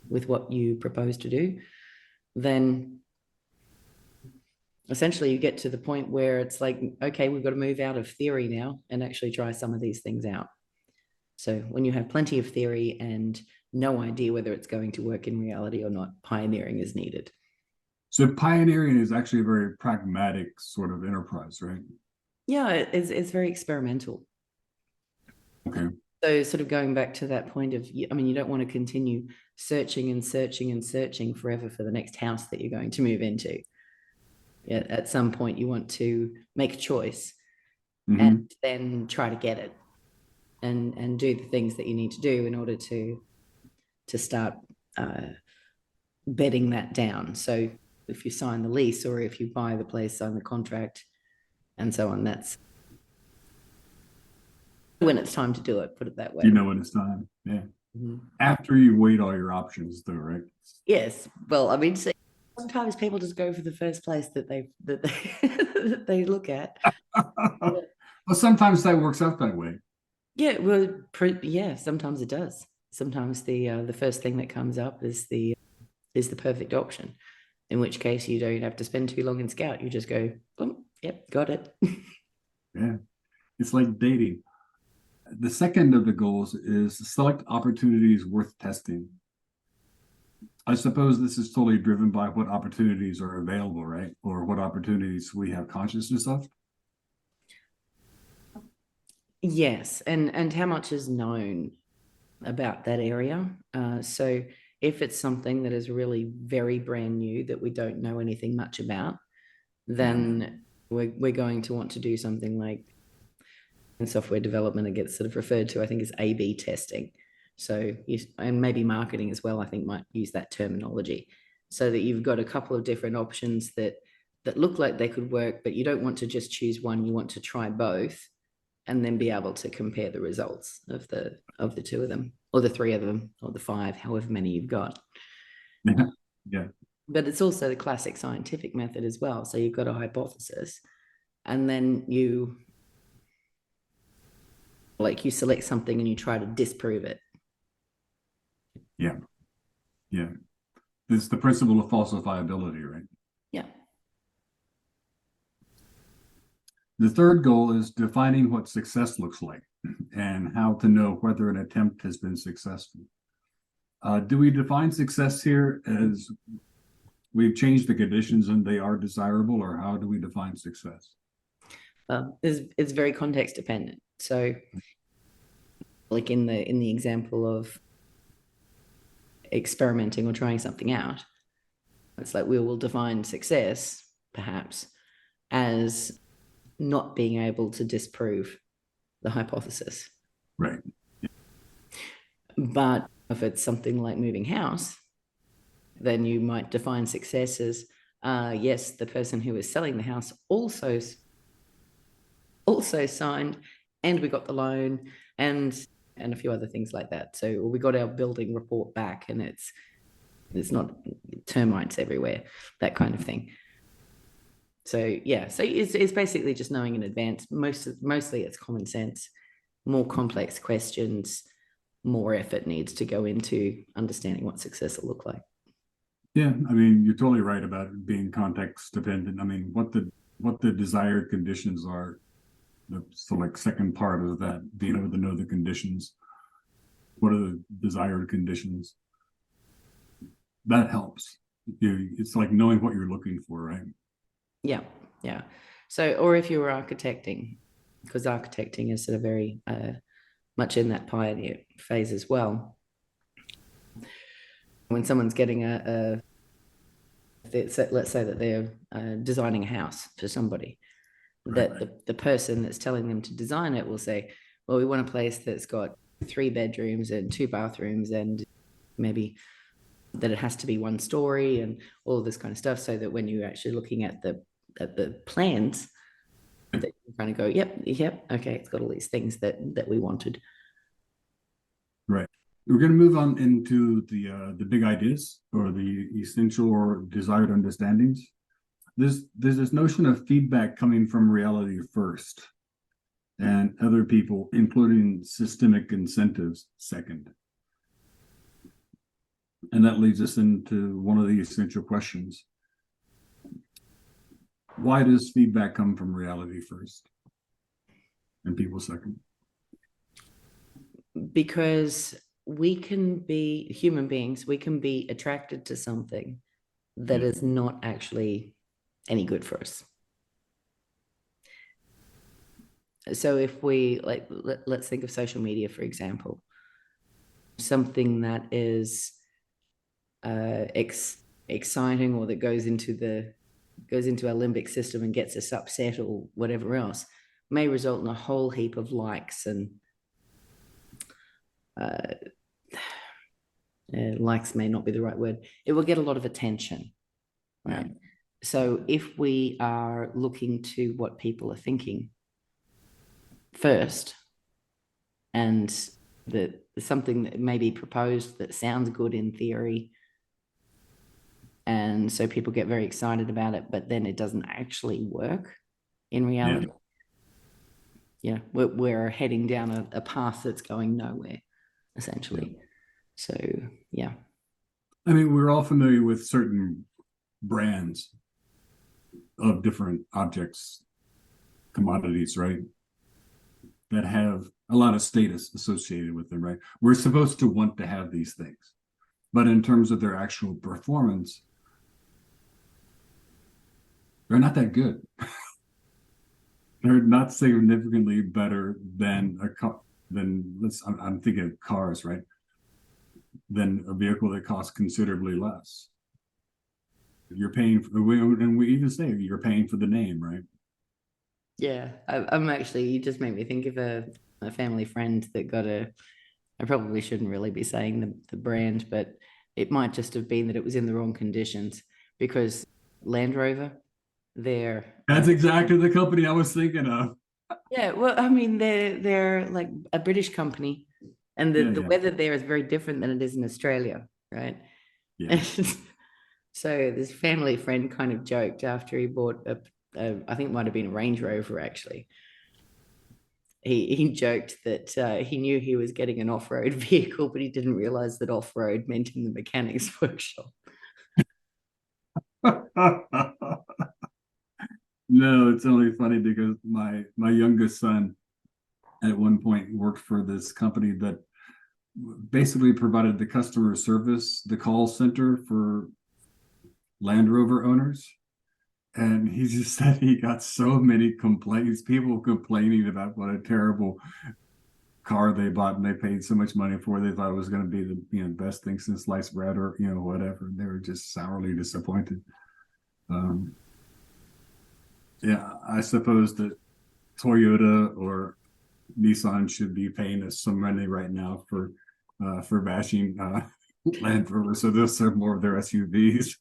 with what you propose to do, then essentially you get to the point where it's like, okay, we've got to move out of theory now and actually try some of these things out. So when you have plenty of theory and no idea whether it's going to work in reality or not, pioneering is needed. So pioneering is actually a very pragmatic sort of enterprise, right? Yeah, it's very experimental. Okay. So sort of going back to that point of, I mean, you don't want to continue searching and searching and searching forever for the next house that you're going to move into. Yeah, at some point you want to make a choice and then try to get it and do the things that you need to do in order to start bedding that down. So if you sign the lease or if you buy the place, sign the contract and so on, that's when it's time to do it, put it that way. You know when it's time. Yeah. After you weighed all your options though, right? Yes. Well, I mean, Sometimes people just go for the first place that that they look at. Well, sometimes that works out that way. Yeah, well, yeah, sometimes it does. Sometimes the first thing that comes up is the perfect option. In which case you don't have to spend too long in Scout. You just go, boom, yep, got it. Yeah, it's like dating. The second of the goals is select opportunities worth testing. I suppose this is totally driven by what opportunities are available, right? Or what opportunities we have consciousness of. Yes, and how much is known about that area. So if it's something that is really very brand new that we don't know anything much about, then we're going to want to do something like in software development, it gets sort of referred to, I think, as A/B testing. So and maybe marketing as well, I think might use that terminology. So that you've got a couple of different options that look like they could work, but you don't want to just choose one. You want to try both and then be able to compare the results of the two of them, or the three of them, or the five, however many you've got. Yeah. But it's also the classic scientific method as well. So you've got a hypothesis, and then you select something and you try to disprove it. Yeah. Yeah. It's the principle of falsifiability, right? Yeah. The third goal is defining what success looks like and how to know whether an attempt has been successful. Do we define success here as we've changed the conditions and they are desirable, or how do we define success? It's very context dependent. So, like in the example of experimenting or trying something out, it's like we will define success perhaps as not being able to disprove the hypothesis. Right. But if it's something like moving house, then you might define success as yes, the person who is selling the house also signed, and we got the loan, and a few other things like that. So we got our building report back, and it's not termites everywhere, that kind of thing. So yeah, so it's basically just knowing in advance. Mostly it's common sense. More complex questions, more effort needs to go into understanding what success will look like. Yeah, I mean, you're totally right about it being context dependent. I mean, what the desired conditions are. So like second part of that, being able to know the conditions. What are the desired conditions? That helps. It's like knowing what you're looking for, right? Yeah, yeah. So, or if you were architecting, because architecting is sort of very much in that pioneer phase as well. When someone's getting let's say that they're designing a house for somebody, Right. that the person that's telling them to design it will say, well, we want a place that's got 3 bedrooms and 2 bathrooms, and maybe that it has to be 1 story and all of this kind of stuff, so that when you're actually looking at the plans, that you kind of go, yep, okay, it's got all these things that we wanted. Right. We're going to move on into the big ideas, or the essential or desired understandings. There's this notion of feedback coming from reality first, and other people, including systemic incentives, second. And that leads us into one of the essential questions. Why does feedback come from reality first and people second? Because we can be human beings, we can be attracted to something that is not actually any good for us. So if we let's think of social media, for example, something that is exciting, or that goes into our limbic system and gets us upset or whatever else, may result in a whole heap of likes and likes may not be the right word. It will get a lot of attention, right? Yeah. So if we are looking to what people are thinking first, and that something that may be proposed that sounds good in theory, And so people get very excited about it, but then it doesn't actually work in reality. Yeah, we're heading down a path that's going nowhere, essentially. So, yeah. I mean, we're all familiar with certain brands of different objects, commodities, right? That have a lot of status associated with them, right? We're supposed to want to have these things, but in terms of their actual performance, they're not that good. They're not significantly better than a car. I'm thinking of cars, right? Than a vehicle that costs considerably less. You're paying for, and we even say you're paying for the name, right? Yeah, I'm actually, you just made me think of a family friend that got I probably shouldn't really be saying the brand, but it might just have been that it was in the wrong conditions, because Land Rover, they're That's exactly the company I was thinking of. yeah, well, I mean, they're like a British company, and the Yeah. weather there is very different than it is in Australia, right? Yeah. So this family friend kind of joked after he bought I think it might have been a Range Rover actually. He joked that he knew he was getting an off-road vehicle, but he didn't realize that off-road meant in the mechanics workshop. No, it's only funny because my youngest son at one point worked for this company that basically provided the customer service, the call center for Land Rover owners. And he just said he got so many complaints, people complaining about what a terrible car they bought and they paid so much money for. They thought it was going to be the best thing since sliced bread or whatever. They were just sourly disappointed. Yeah, I suppose that Toyota or Nissan should be paying us some money right now for bashing Land Rover, so they'll serve more of their SUVs.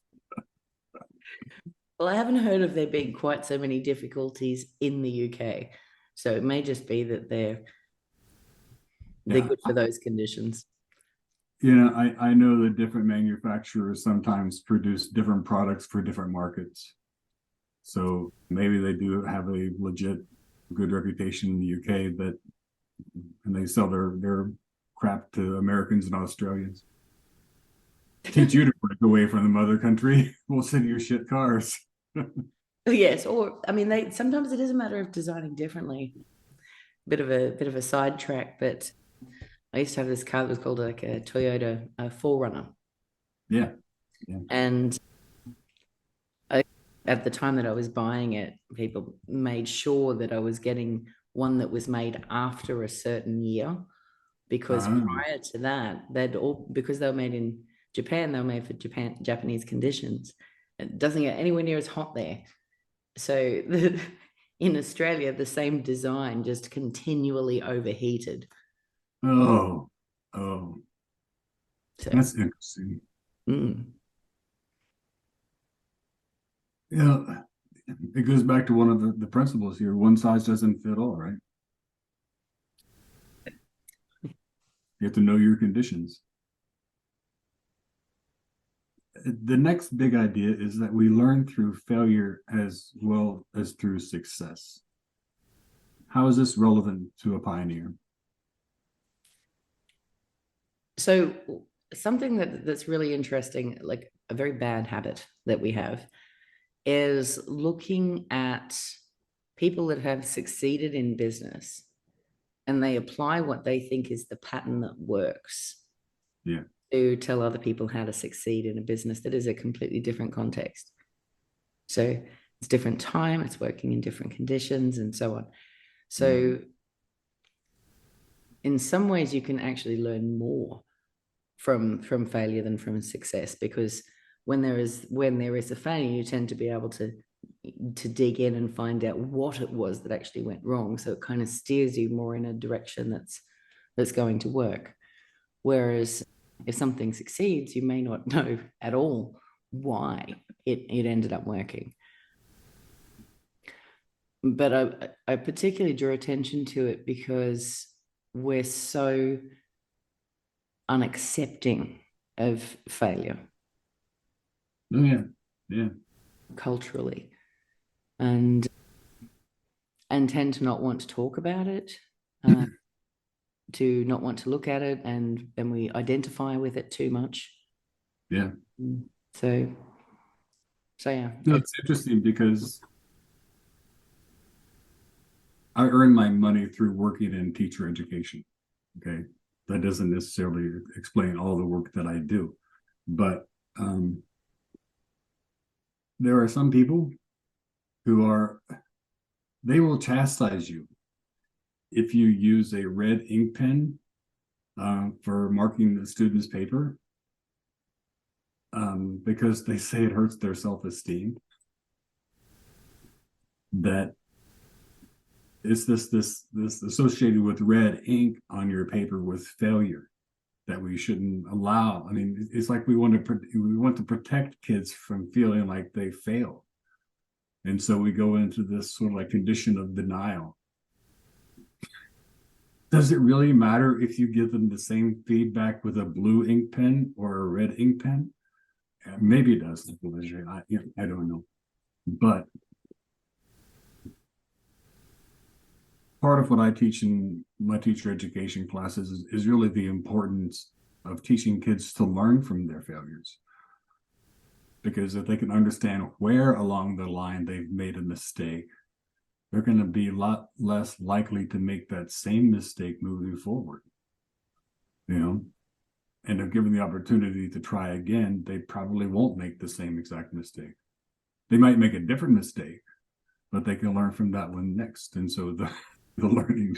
Well, I haven't heard of there being quite so many difficulties in the UK, so it may just be that they're Yeah, good for those conditions. I know that different manufacturers sometimes produce different products for different markets. So maybe they do have a legit good reputation in the UK, but and they sell their crap to Americans and Australians. Teach you to break away from the mother country. We'll send you shit cars. Yes, or I mean, they sometimes it is a matter of designing differently. Bit of a sidetrack, but I used to have this car that was called like a Toyota 4Runner, Yeah. and at the time that I was buying it, people made sure that I was getting one that was made after a certain year, because prior to that, because they were made in Japan, they were made for Japanese conditions. It doesn't get anywhere near as hot there. So in Australia, the same design just continually overheated. Oh, So, that's interesting. mm. Yeah, it goes back to one of the principles here. One size doesn't fit all, right? You have to know your conditions. The next big idea is that we learn through failure as well as through success. How is this relevant to a pioneer? So something that's really interesting, like a very bad habit that we have, is looking at people that have succeeded in business and they apply what they think is the pattern that works to tell other people how to succeed in a business that is a completely different context. So it's different time, it's working in different conditions, and so on. So in some ways, you can actually learn more from failure than from success, because when there is a failure, you tend to be able to dig in and find out what it was that actually went wrong. So it kind of steers you more in a direction that's going to work. Whereas if something succeeds, you may not know at all why it ended up working. But I particularly drew attention to it because we're so unaccepting of failure. Oh yeah, yeah, culturally, and tend to not want to talk about it, uh, to not want to look at it, and we identify with it too much. yeah. So yeah, No, it's interesting because I earn my money through working in teacher education. Okay. That doesn't necessarily explain all the work that I do, but there are some people who are, they will chastise you if you use a red ink pen for marking the student's paper because they say it hurts their self-esteem. That it's this associated with red ink on your paper with failure that we shouldn't allow. I mean, it's like we want to protect kids from feeling like they fail, and so we go into this sort of like condition of denial. Does it really matter if you give them the same feedback with a blue ink pen or a red ink pen? Maybe it does. I don't know, but part of what I teach in my teacher education classes is really the importance of teaching kids to learn from their failures. Because if they can understand where along the line they've made a mistake, they're going to be a lot less likely to make that same mistake moving forward. You know, and if given the opportunity to try again, they probably won't make the same exact mistake. They might make a different mistake, but they can learn from that one next. And so the learning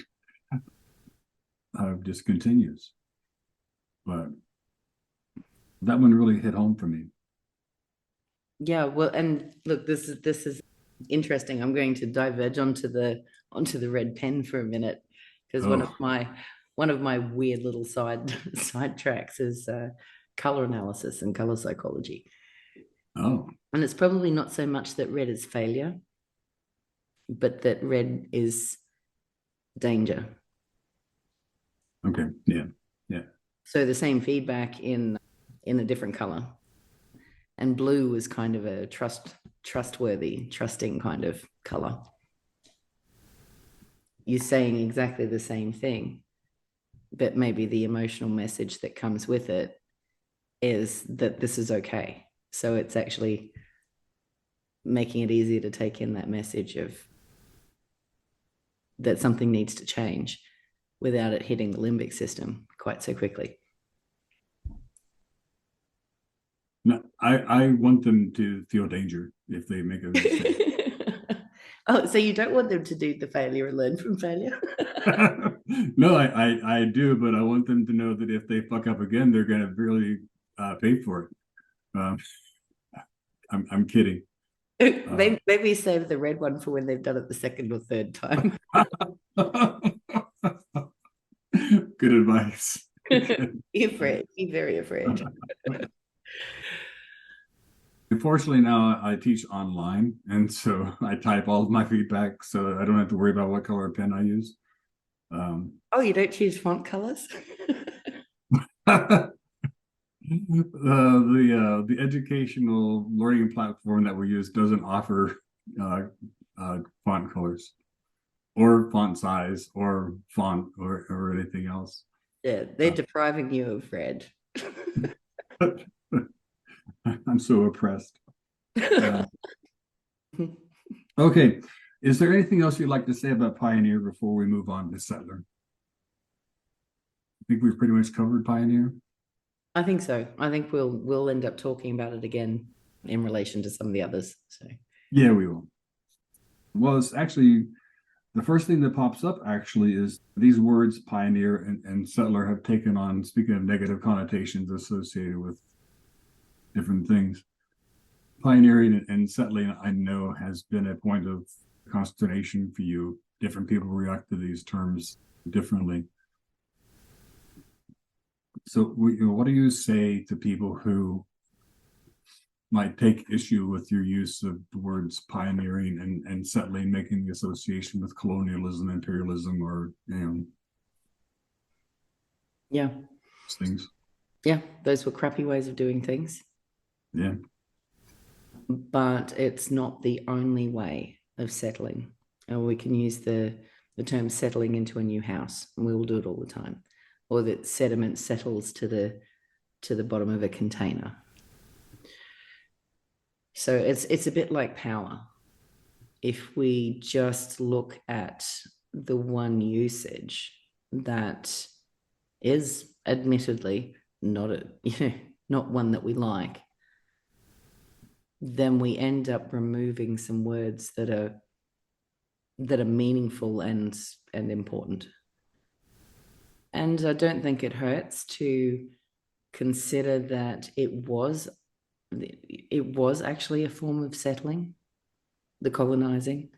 just continues. But that one really hit home for me. yeah. Well, and look, this is interesting. I'm going to diverge onto the red pen for a minute, because Oh, one of my weird little side tracks is color analysis and color psychology. oh, And it's probably not so much that red is failure, but that red is danger. okay, yeah, yeah, So the same feedback in a different color. And blue is kind of a trustworthy, trusting kind of color. You're saying exactly the same thing, but maybe the emotional message that comes with it is that this is okay. So it's actually making it easier to take in that message of that something needs to change without it hitting the limbic system quite so quickly. no, I want them to feel danger if they make a mistake. Oh, so you don't want them to do the failure and learn from failure? No, I do, but I want them to know that if they fuck up again, they're going to really pay for it. Um, I'm kidding. Maybe save the red one for when they've done it the second or third time. Good advice. Be afraid. Be very afraid. Unfortunately, now I teach online, and so I type all of my feedback, so I don't have to worry about what color pen I use. Oh, you don't choose font colors? The educational learning platform that we use doesn't offer font colors or font size or font or anything else. Yeah, they're depriving you of red. I'm so oppressed. Okay. Is there anything else you'd like to say about Pioneer before we move on to Settler? I think we've pretty much covered Pioneer. I think so. I think we'll end up talking about it again in relation to some of the others. So Yeah, we will. Well, it's actually the first thing that pops up actually is these words pioneer and settler have taken on, speaking of negative connotations associated with different things. Pioneering and settling, I know, has been a point of consternation for you. Different people react to these terms differently. So, what do you say to people who might take issue with your use of the words pioneering and settling, making the association with colonialism, imperialism, or yeah, things? yeah, those were crappy ways of doing things. Yeah. but it's not the only way of settling. And we can use the term settling into a new house, and we will do it all the time. Or that sediment settles to the bottom of a container. So it's a bit like power. If we just look at the one usage that is admittedly not one that we like, then we end up removing some words that are meaningful and important. And I don't think it hurts to consider that it was actually a form of settling, the colonizing,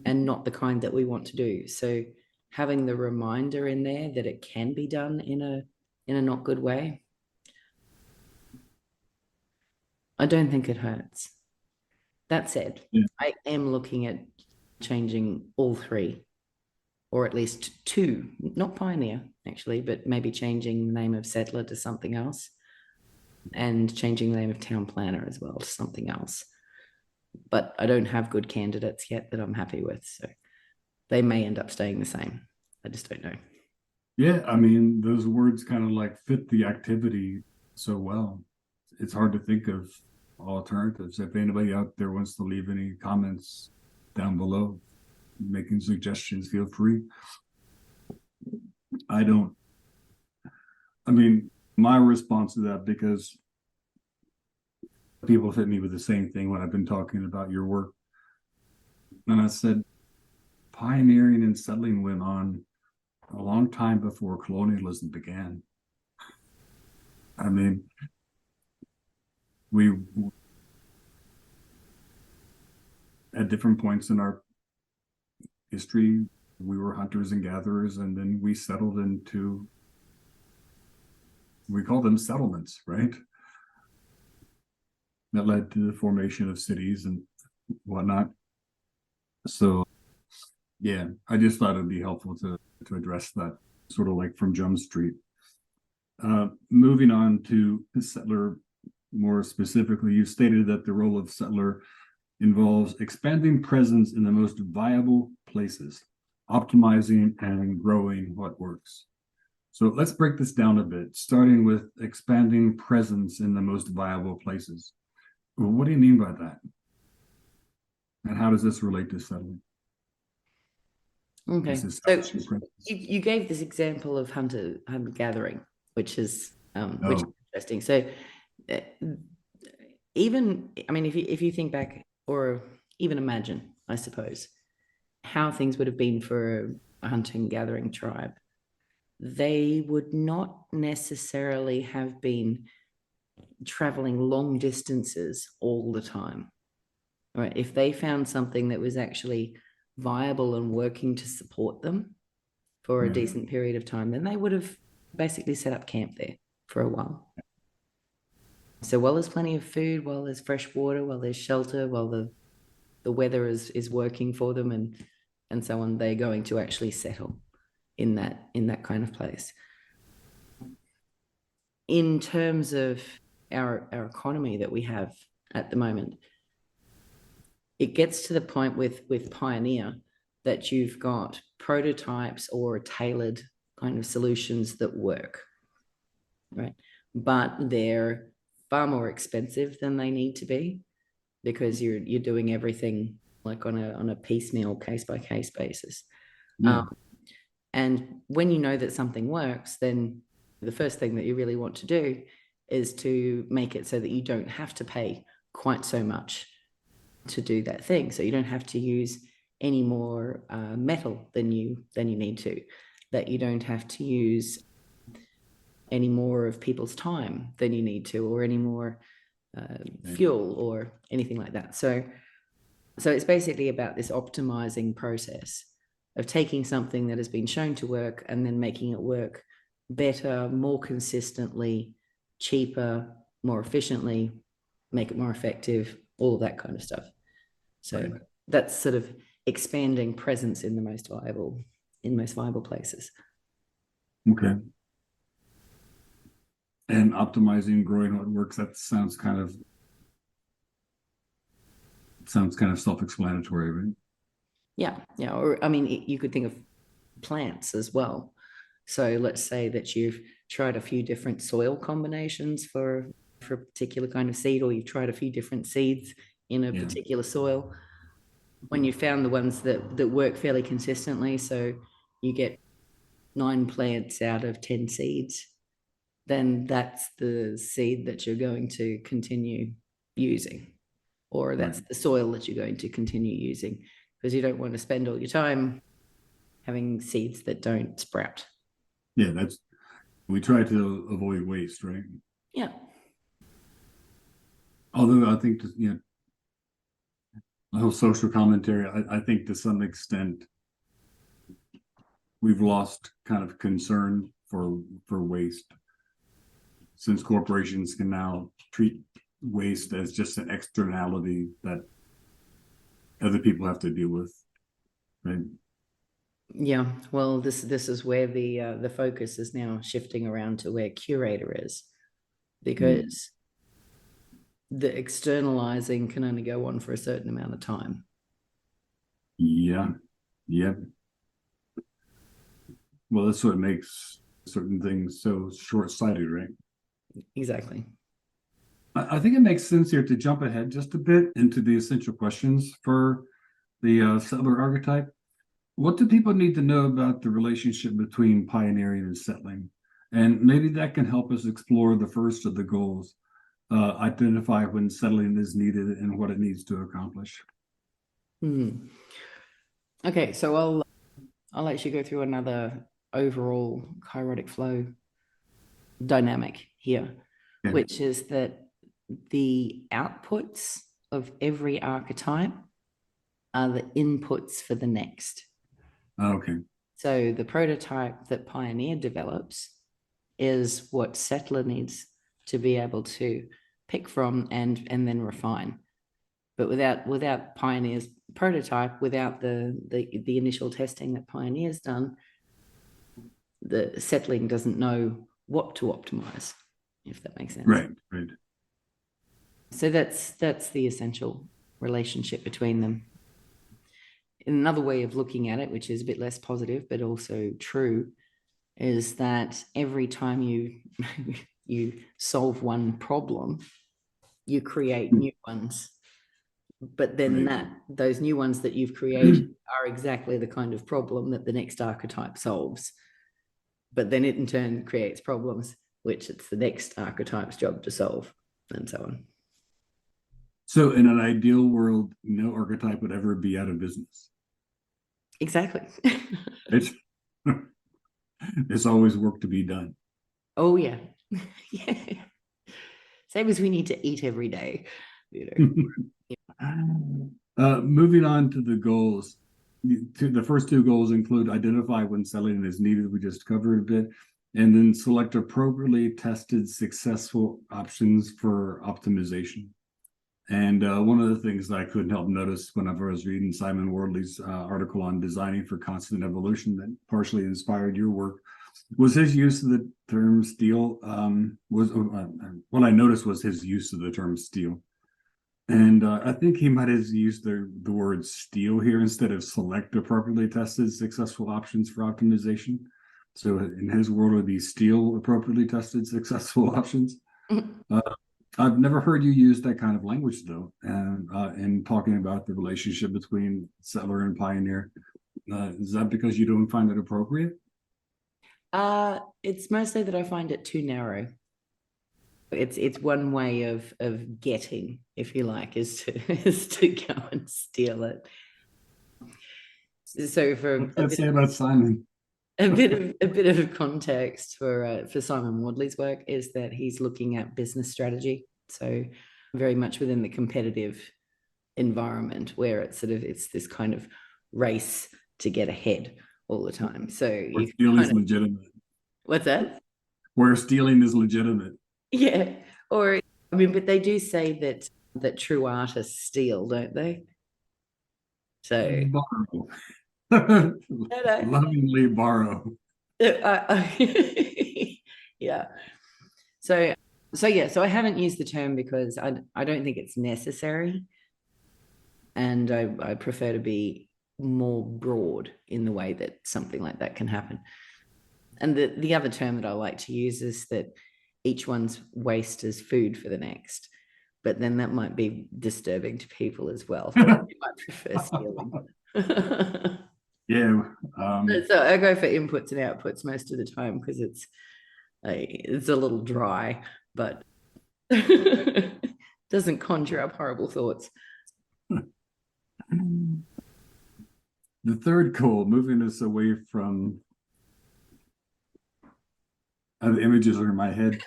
and not the kind that we want to do. So having the reminder in there that it can be done in a not good way, I don't think it hurts. That said, I am looking at changing all three, or at least two, not Pioneer actually, but maybe changing the name of Settler to something else, and changing the name of Town Planner as well to something else. But I don't have good candidates yet that I'm happy with, so they may end up staying the same. I just don't know. Yeah, I mean, those words kind of like fit the activity so well. It's hard to think of alternatives. If anybody out there wants to leave any comments down below, making suggestions, feel free. My response to that, because people hit me with the same thing when I've been talking about your work. And I said, pioneering and settling went on a long time before colonialism began. I mean, we at different points in our history, we were hunters and gatherers, and then we settled into, we call them settlements, right? That led to the formation of cities and whatnot. So yeah, I just thought it'd be helpful to address that, sort of like from Jump Street. Moving on to settler more specifically, you stated that the role of settler involves expanding presence in the most viable places, optimizing and growing what works. So let's break this down a bit, starting with expanding presence in the most viable places. Well, what do you mean by that? And how does this relate to settling? Okay, so you gave this example of hunter gathering, which is interesting. So even, I mean, if you think back, or even imagine, I suppose, how things would have been for a hunting gathering tribe, they would not necessarily have been traveling long distances all the time. Right? If they found something that was actually viable and working to support them for a decent period of time, then they would have basically set up camp there for a while. So while there's plenty of food, while there's fresh water, while there's shelter, while the weather is working for them and so on, they're going to actually settle in that kind of place. In terms of our economy that we have at the moment, it gets to the point with Pioneer that you've got prototypes or tailored kind of solutions that work, right? But they're far more expensive than they need to be, because you're doing everything like on a piecemeal, case by case basis. And when you know that something works, then the first thing that you really want to do is to make it so that you don't have to pay quite so much to do that thing. So you don't have to use any more metal than you need to, that you don't have to use any more of people's time than you need to, or any more fuel or anything like that. So it's basically about this optimizing process of taking something that has been shown to work and then making it work better, more consistently, cheaper, more efficiently, make it more effective, all of that kind of stuff. So that's sort of expanding presence in the most viable places. Okay. And optimizing, growing what works, that sounds kind of Sounds kind of self-explanatory, right? Yeah, yeah. Or I mean, you could think of plants as well. So let's say that you've tried a few different soil combinations for a particular kind of seed, or you've tried a few different seeds in a Yeah. particular soil. When you found the ones that work fairly consistently, so you get 9 plants out of 10 seeds, then that's the seed that you're going to continue using, or that's Right. the soil that you're going to continue using, because you don't want to spend all your time having seeds that don't sprout. Yeah, we try to avoid waste, right? Yeah. Although I think, the whole social commentary, I think to some extent we've lost kind of concern for waste, since corporations can now treat waste as just an externality that other people have to deal with, right? Yeah, well, this is where the focus is now shifting around to where curator is, because the externalizing can only go on for a certain amount of time. Yeah, yeah. Well, that's what makes certain things so short-sighted, right? Exactly. I think it makes sense here to jump ahead just a bit into the essential questions for the settler archetype. What do people need to know about the relationship between pioneering and settling? And maybe that can help us explore the first of the goals, identify when settling is needed and what it needs to accomplish. Okay, so I'll actually go through another overall Kairotic flow dynamic here, Okay. which is that the outputs of every archetype are the inputs for the next. Okay. So the prototype that Pioneer develops is what Settler needs to be able to pick from and then refine. But without Pioneer's prototype, without the initial testing that Pioneer's done, the settling doesn't know what to optimize, if that makes sense. Right. Right. So that's the essential relationship between them. Another way of looking at it, which is a bit less positive but also true, is that every time you you solve one problem, you create new ones. But then Right. those new ones that you've created are exactly the kind of problem that the next archetype solves. But then it in turn creates problems which it's the next archetype's job to solve, and so on. So, in an ideal world, no archetype would ever be out of business. Exactly. It's there's always work to be done. Oh yeah. Yeah. Same as we need to eat every day, you know. Moving on to the goals. The first two goals include identify when selling is needed, we just covered a bit, and then select appropriately tested successful options for optimization. And one of the things that I couldn't help notice whenever I was reading Simon Wardley's article on designing for constant evolution that partially inspired your work was his use of the term steal. What I noticed was his use of the term steal. And I think he might have used the word steal here instead of select appropriately tested successful options for optimization. So in his world, would be steal appropriately tested successful options. I've never heard you use that kind of language though, and in talking about the relationship between settler and pioneer. Is that because you don't find it appropriate? It's mostly that I find it too narrow. It's one way of getting, if you like, is to go and steal it. So for Let's say about Simon. a bit of context for Simon Wardley's work is that he's looking at business strategy. So very much within the competitive environment where it's this kind of race to get ahead all the time. So Where stealing is legitimate. What's that? Where stealing is legitimate. Yeah. Or I mean, but they do say that true artists steal, don't they? So Borrow. no. Lovingly borrow. Yeah. So yeah, so I haven't used the term because I don't think it's necessary. And I prefer to be more broad in the way that something like that can happen. And the other term that I like to use is that each one's waste is food for the next. But then that might be disturbing to people as well. You might prefer stealing. Yeah. So I go for inputs and outputs most of the time because it's a little dry, but doesn't conjure up horrible thoughts. The third goal, moving us away from the images are in my head.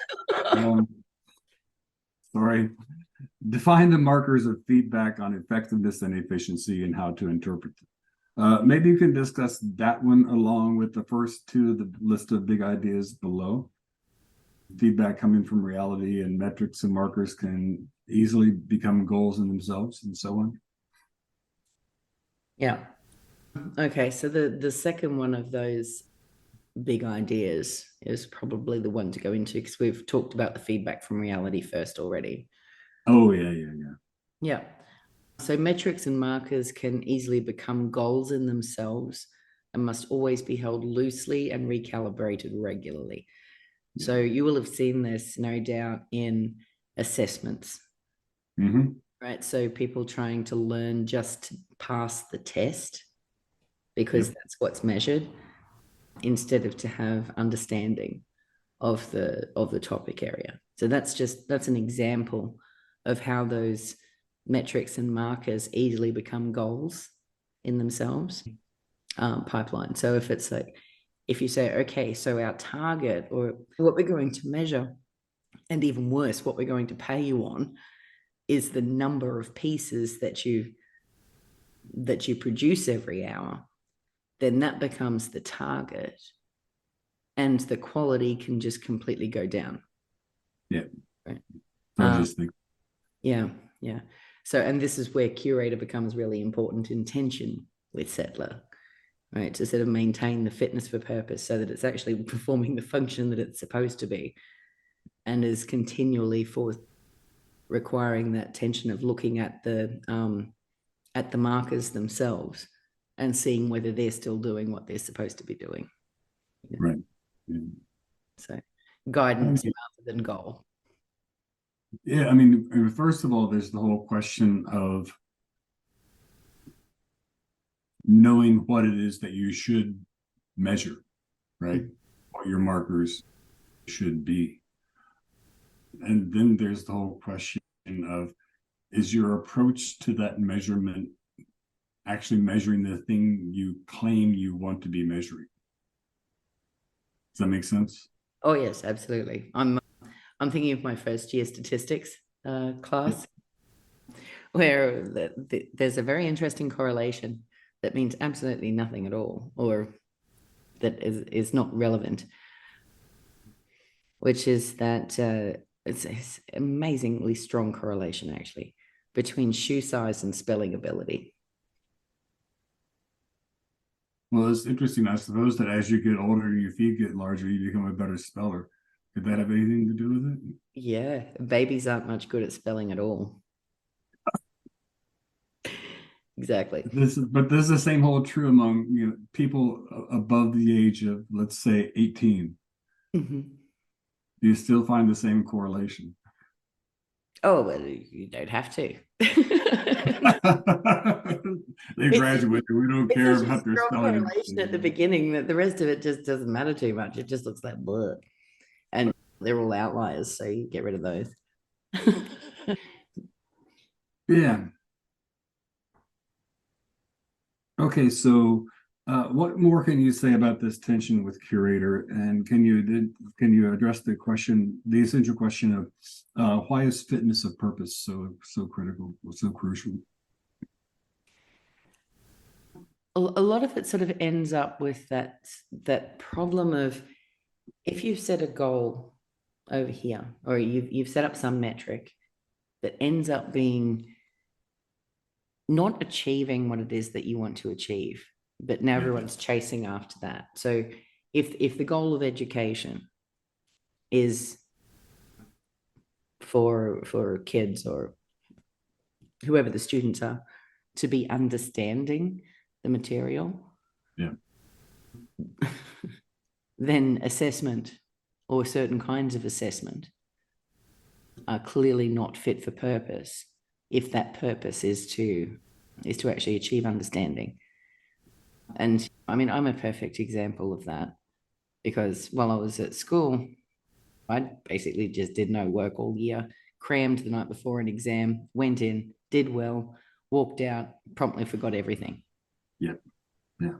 Sorry. Define the markers of feedback on effectiveness and efficiency and how to interpret them. Maybe you can discuss that one along with the first two of the list of big ideas below. Feedback coming from reality and metrics and markers can easily become goals in themselves and so on. Yeah. Okay, so the second one of those big ideas is probably the one to go into because we've talked about the feedback from reality first already. Oh, yeah. Yeah. So metrics and markers can easily become goals in themselves and must always be held loosely and recalibrated regularly. So you will have seen this, no doubt, in assessments, right? So people trying to learn just to pass the test because that's what's measured, instead of to have understanding of the topic area. So that's an example of how those metrics and markers easily become goals in themselves. Pipeline. So if it's like, if you say, okay, so our target or what we're going to measure, and even worse, what we're going to pay you on is the number of pieces that you produce every hour, then that becomes the target and the quality can just completely go down. Yeah. Right. I just think. Yeah. So, and this is where curator becomes really important in tension with settler, right? To sort of maintain the fitness for purpose so that it's actually performing the function that it's supposed to be and is continually requiring that tension of looking at the markers themselves and seeing whether they're still doing what they're supposed to be doing. Right. Yeah. So guidance rather than goal. Yeah, I mean, first of all, there's the whole question of knowing what it is that you should measure, right? What your markers should be. And then there's the whole question of, is your approach to that measurement actually measuring the thing you claim you want to be measuring? Does that make sense? Oh yes, absolutely. I'm thinking of my first year statistics class, where there's a very interesting correlation that means absolutely nothing at all, or that is not relevant, which is that it's amazingly strong correlation actually between shoe size and spelling ability. Well, it's interesting. I suppose that as you get older and your feet get larger, you become a better speller. Could that have anything to do with it? Yeah, babies aren't much good at spelling at all. Exactly. But this is the same hold true among people above the age of, let's say, 18. Mm-hmm. Do you still find the same correlation? Oh, well, you don't have to. They graduated. We don't care about their strong spelling. Correlation at the beginning that the rest of it just doesn't matter too much. It just looks like blur, and they're all outliers, so you get rid of those. Yeah. Okay, so what more can you say about this tension with curator? And can you address the essential question of why is fitness of purpose so critical, so crucial? A lot of it sort of ends up with that problem of, if you've set a goal over here, or you've set up some metric that ends up being not achieving what it is that you want to achieve, but now everyone's chasing after that. So if the goal of education is for kids or whoever the students are to be understanding the material, Yeah. then assessment or certain kinds of assessment are clearly not fit for purpose if that purpose is to actually achieve understanding. And I mean, I'm a perfect example of that, because while I was at school, I basically just did no work all year, crammed the night before an exam, went in, did well, walked out, promptly forgot everything. Yeah. Yeah.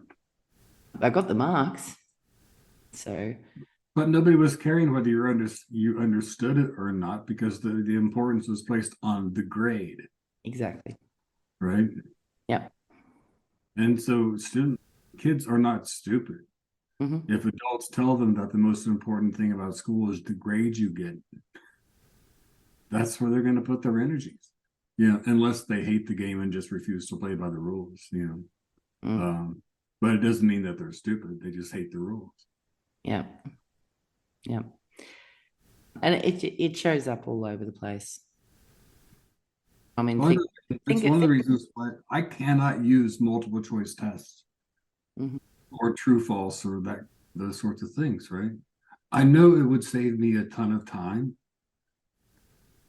I got the marks. So, but nobody was caring whether you understood it or not, because the importance was placed on the grade. exactly. Right. Yeah. And so kids are not stupid. Mm-hmm. If adults tell them that the most important thing about school is the grades you get, that's where they're going to put their energies. Unless they hate the game and just refuse to play by the rules. But it doesn't mean that they're stupid. They just hate the rules. Yeah. Yeah. And it shows up all over the place. I mean, it's one of the reasons why I cannot use multiple choice tests or true false or those sorts of things, right? I know it would save me a ton of time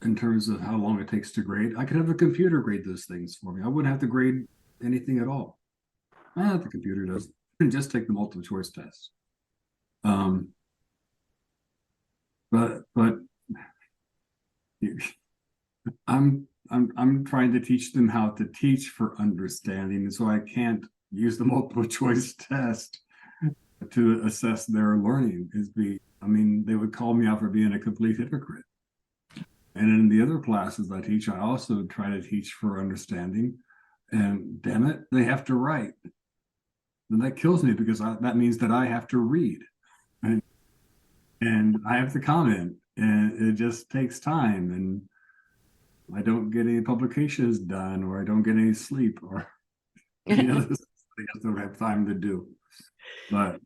in terms of how long it takes to grade. I could have a computer grade those things for me. I wouldn't have to grade anything at all. The computer does. Just take the multiple choice test. But I'm trying to teach them how to teach for understanding, and so I can't use the multiple choice test to assess their learning. They would call me out for being a complete hypocrite. And in the other classes I teach, I also try to teach for understanding, and damn it, they have to write. And that kills me, because that means that I have to read, and I have to comment, and it just takes time, and I don't get any publications done, or I don't get any sleep, or I don't have time to do. But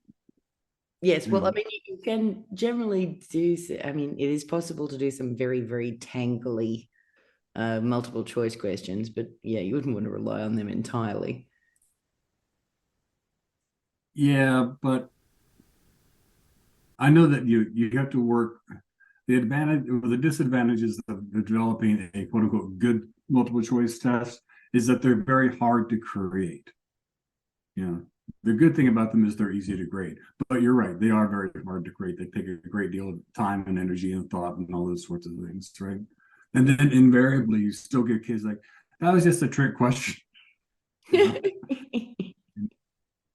yes, well, I mean, you can generally do. I mean, it is possible to do some very, very tangly multiple choice questions, but yeah, you wouldn't want to rely on them entirely. Yeah, but I know that you have to work. The advantage or the disadvantages of developing a quote unquote good multiple choice test is that they're very hard to create. The good thing about them is they're easy to grade, but you're right, they are very hard to grade. They take a great deal of time and energy and thought and all those sorts of things, right? And then invariably you still get kids like, that was just a trick question. For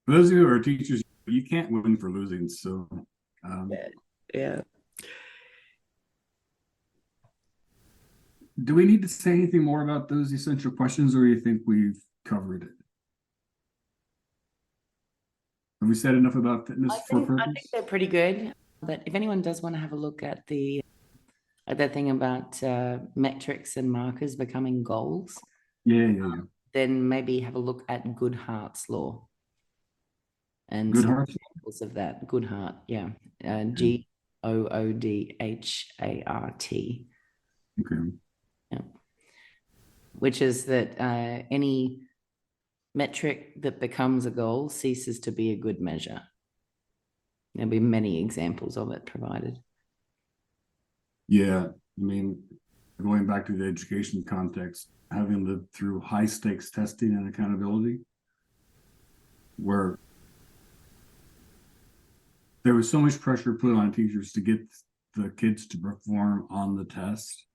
those of you who are teachers, you can't win for losing. So yeah. Do we need to say anything more about those essential questions, or do you think we've covered it? Have we said enough about fitness for purpose? I think they're pretty good. But if anyone does want to have a look at that thing about metrics and markers becoming goals, then maybe have a look at Goodhart's law. And examples of that. Goodhart, yeah. Goodhart. Okay. Yeah. Which is that any metric that becomes a goal ceases to be a good measure. There'll be many examples of it provided. Yeah, I mean, going back to the education context, having lived through high stakes testing and accountability, where there was so much pressure put on teachers to get the kids to perform on the test,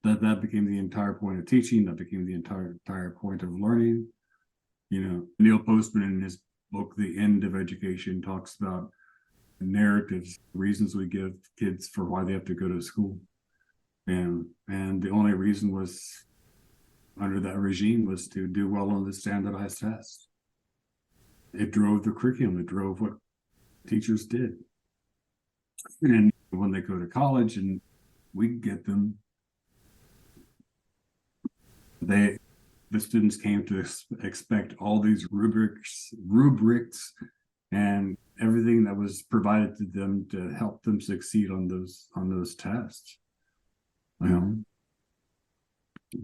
that became the entire point of teaching. That became the entire point of learning. Neil Postman in his book, The End of Education, talks about narratives, reasons we give kids for why they have to go to school. And the only reason was, under that regime, was to do well on the standardized test. It drove the curriculum. It drove what teachers did. And when they go to college and we get them, the students came to expect all these rubrics and everything that was provided to them to help them succeed on those tests.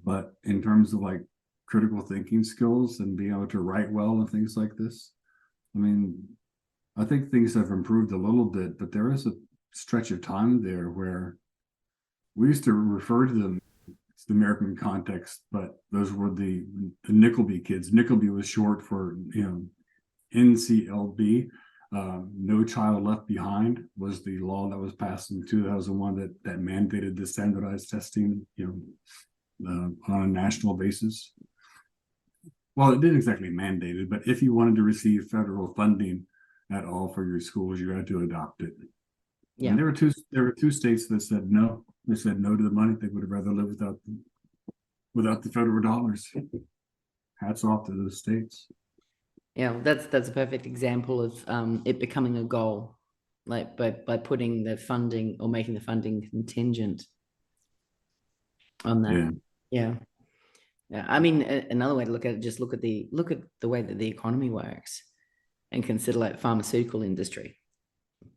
But in terms of like critical thinking skills and being able to write well and things like this. I mean, I think things have improved a little bit, but there is a stretch of time there where we used to refer to them, it's the American context, but those were the Nickleby kids. Nickleby was short for, NCLB. No Child Left Behind was the law that was passed in 2001 that mandated the standardized testing, on a national basis. Well, it didn't exactly mandate it, but if you wanted to receive federal funding at all for your schools, you had to adopt it. Yeah. And there were two states that said no. They said no to the money. They would have rather lived without the federal dollars. Hats off to those states. Yeah, that's a perfect example of it becoming a goal, like by putting the funding or making the funding contingent on that. Yeah. I mean, another way to look at it, just look at the way that the economy works, and consider like pharmaceutical industry.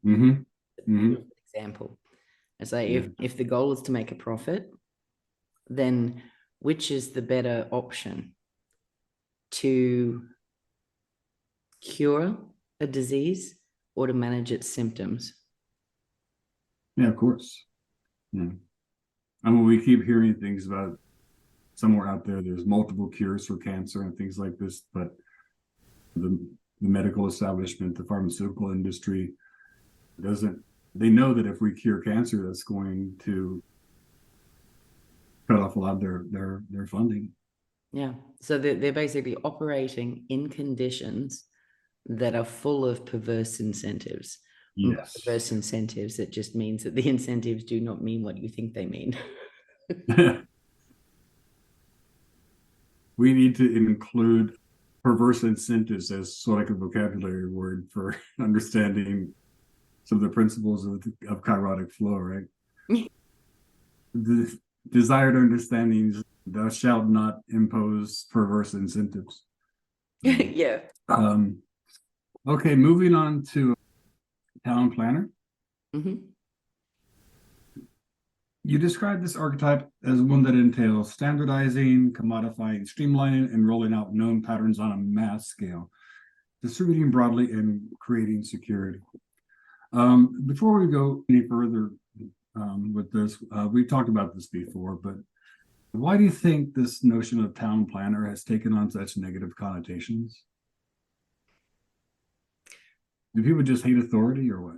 Example. I say if the goal is to make a profit, then which is the better option? To cure a disease or to manage its symptoms? Yeah, of course. Yeah. I mean, we keep hearing things about somewhere out there's multiple cures for cancer and things like this, but the medical establishment, the pharmaceutical industry they know that if we cure cancer, that's going to cut off a lot of their funding. Yeah. So they're basically operating in conditions that are full of perverse incentives. Yes. Perverse incentives, it just means that the incentives do not mean what you think they mean. We need to include perverse incentives as sort of like a vocabulary word for understanding some of the principles of Kairotic Flow, right? The desired understandings, thou shalt not impose perverse incentives. Yeah. Okay, moving on to town planner. You describe this archetype as one that entails standardizing, commodifying, streamlining, and rolling out known patterns on a mass scale, distributing broadly and creating security. Before we go any further with this, we talked about this before, but why do you think this notion of town planner has taken on such negative connotations? Do people just hate authority or what?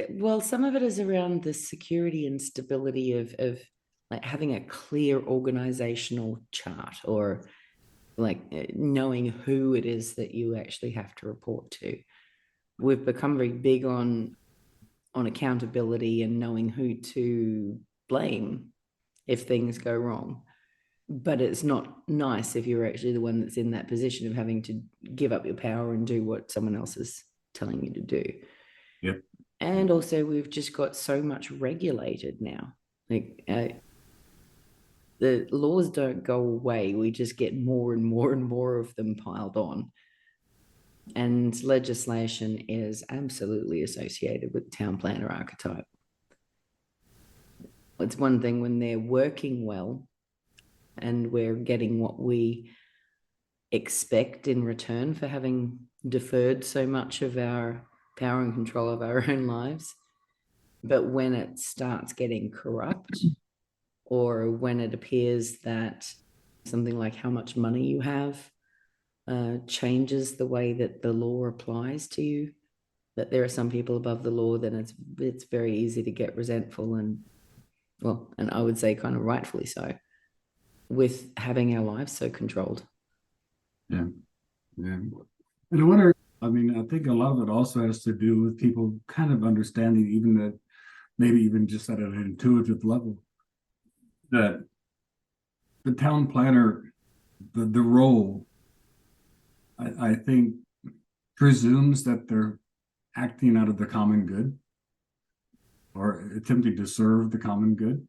Well, some of it is around the security and stability of like having a clear organizational chart, or like knowing who it is that you actually have to report to. We've become very big on accountability and knowing who to blame if things go wrong. But it's not nice if you're actually the one that's in that position of having to give up your power and do what someone else is telling you to do. Yep. And also, we've just got so much regulated now. Like the laws don't go away. We just get more and more and more of them piled on. And legislation is absolutely associated with town planner archetype. It's one thing when they're working well and we're getting what we expect in return for having deferred so much of our power and control of our own lives. But when it starts getting corrupt, or when it appears that something like how much money you have changes the way that the law applies to you, that there are some people above the law, then it's very easy to get resentful, and I would say kind of rightfully so, with having our lives so controlled. Yeah. And I wonder, I think a lot of it also has to do with people kind of understanding, even that maybe even just at an intuitive level, that the town planner, the role, I think, presumes that they're acting out of the common good or attempting to serve the common good.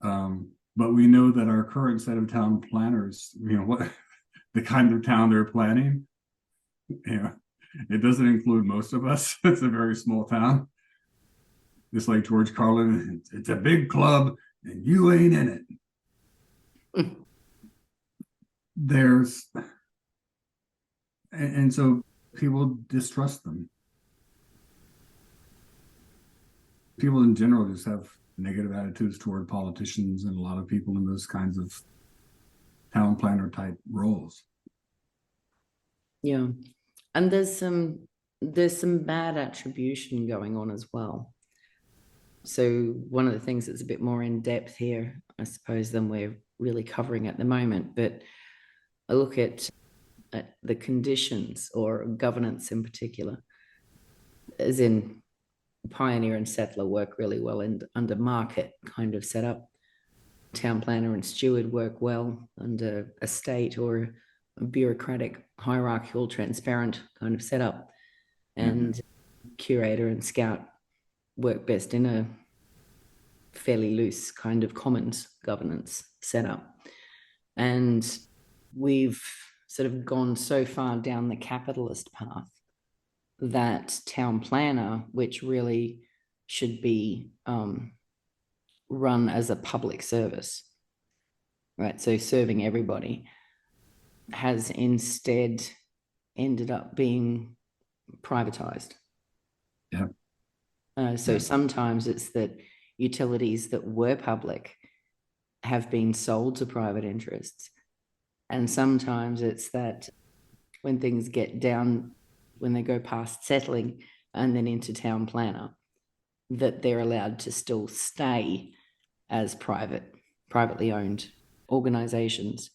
But we know that our current set of town planners, what the kind of town they're planning, it doesn't include most of us. It's a very small town. It's like George Carlin, it's a big club and you ain't in it. there's, and so people distrust them. People in general just have negative attitudes toward politicians and a lot of people in those kinds of town planner type roles. Yeah. And there's some bad attribution going on as well. So one of the things that's a bit more in depth here, I suppose, than we're really covering at the moment, but I look at the conditions or governance in particular, as in pioneer and settler work really well under market kind of setup. Town planner and steward work well under a state or a bureaucratic, hierarchical, transparent kind of setup. And curator and scout work best in a fairly loose kind of commons governance setup. And we've sort of gone so far down the capitalist path that town planner, which really should be run as a public service, right? So serving everybody, has instead ended up being privatized. Yeah. So sometimes it's that utilities that were public have been sold to private interests. And sometimes it's that when things get down, when they go past settling and then into town planner, that they're allowed to still stay as privately owned organizations,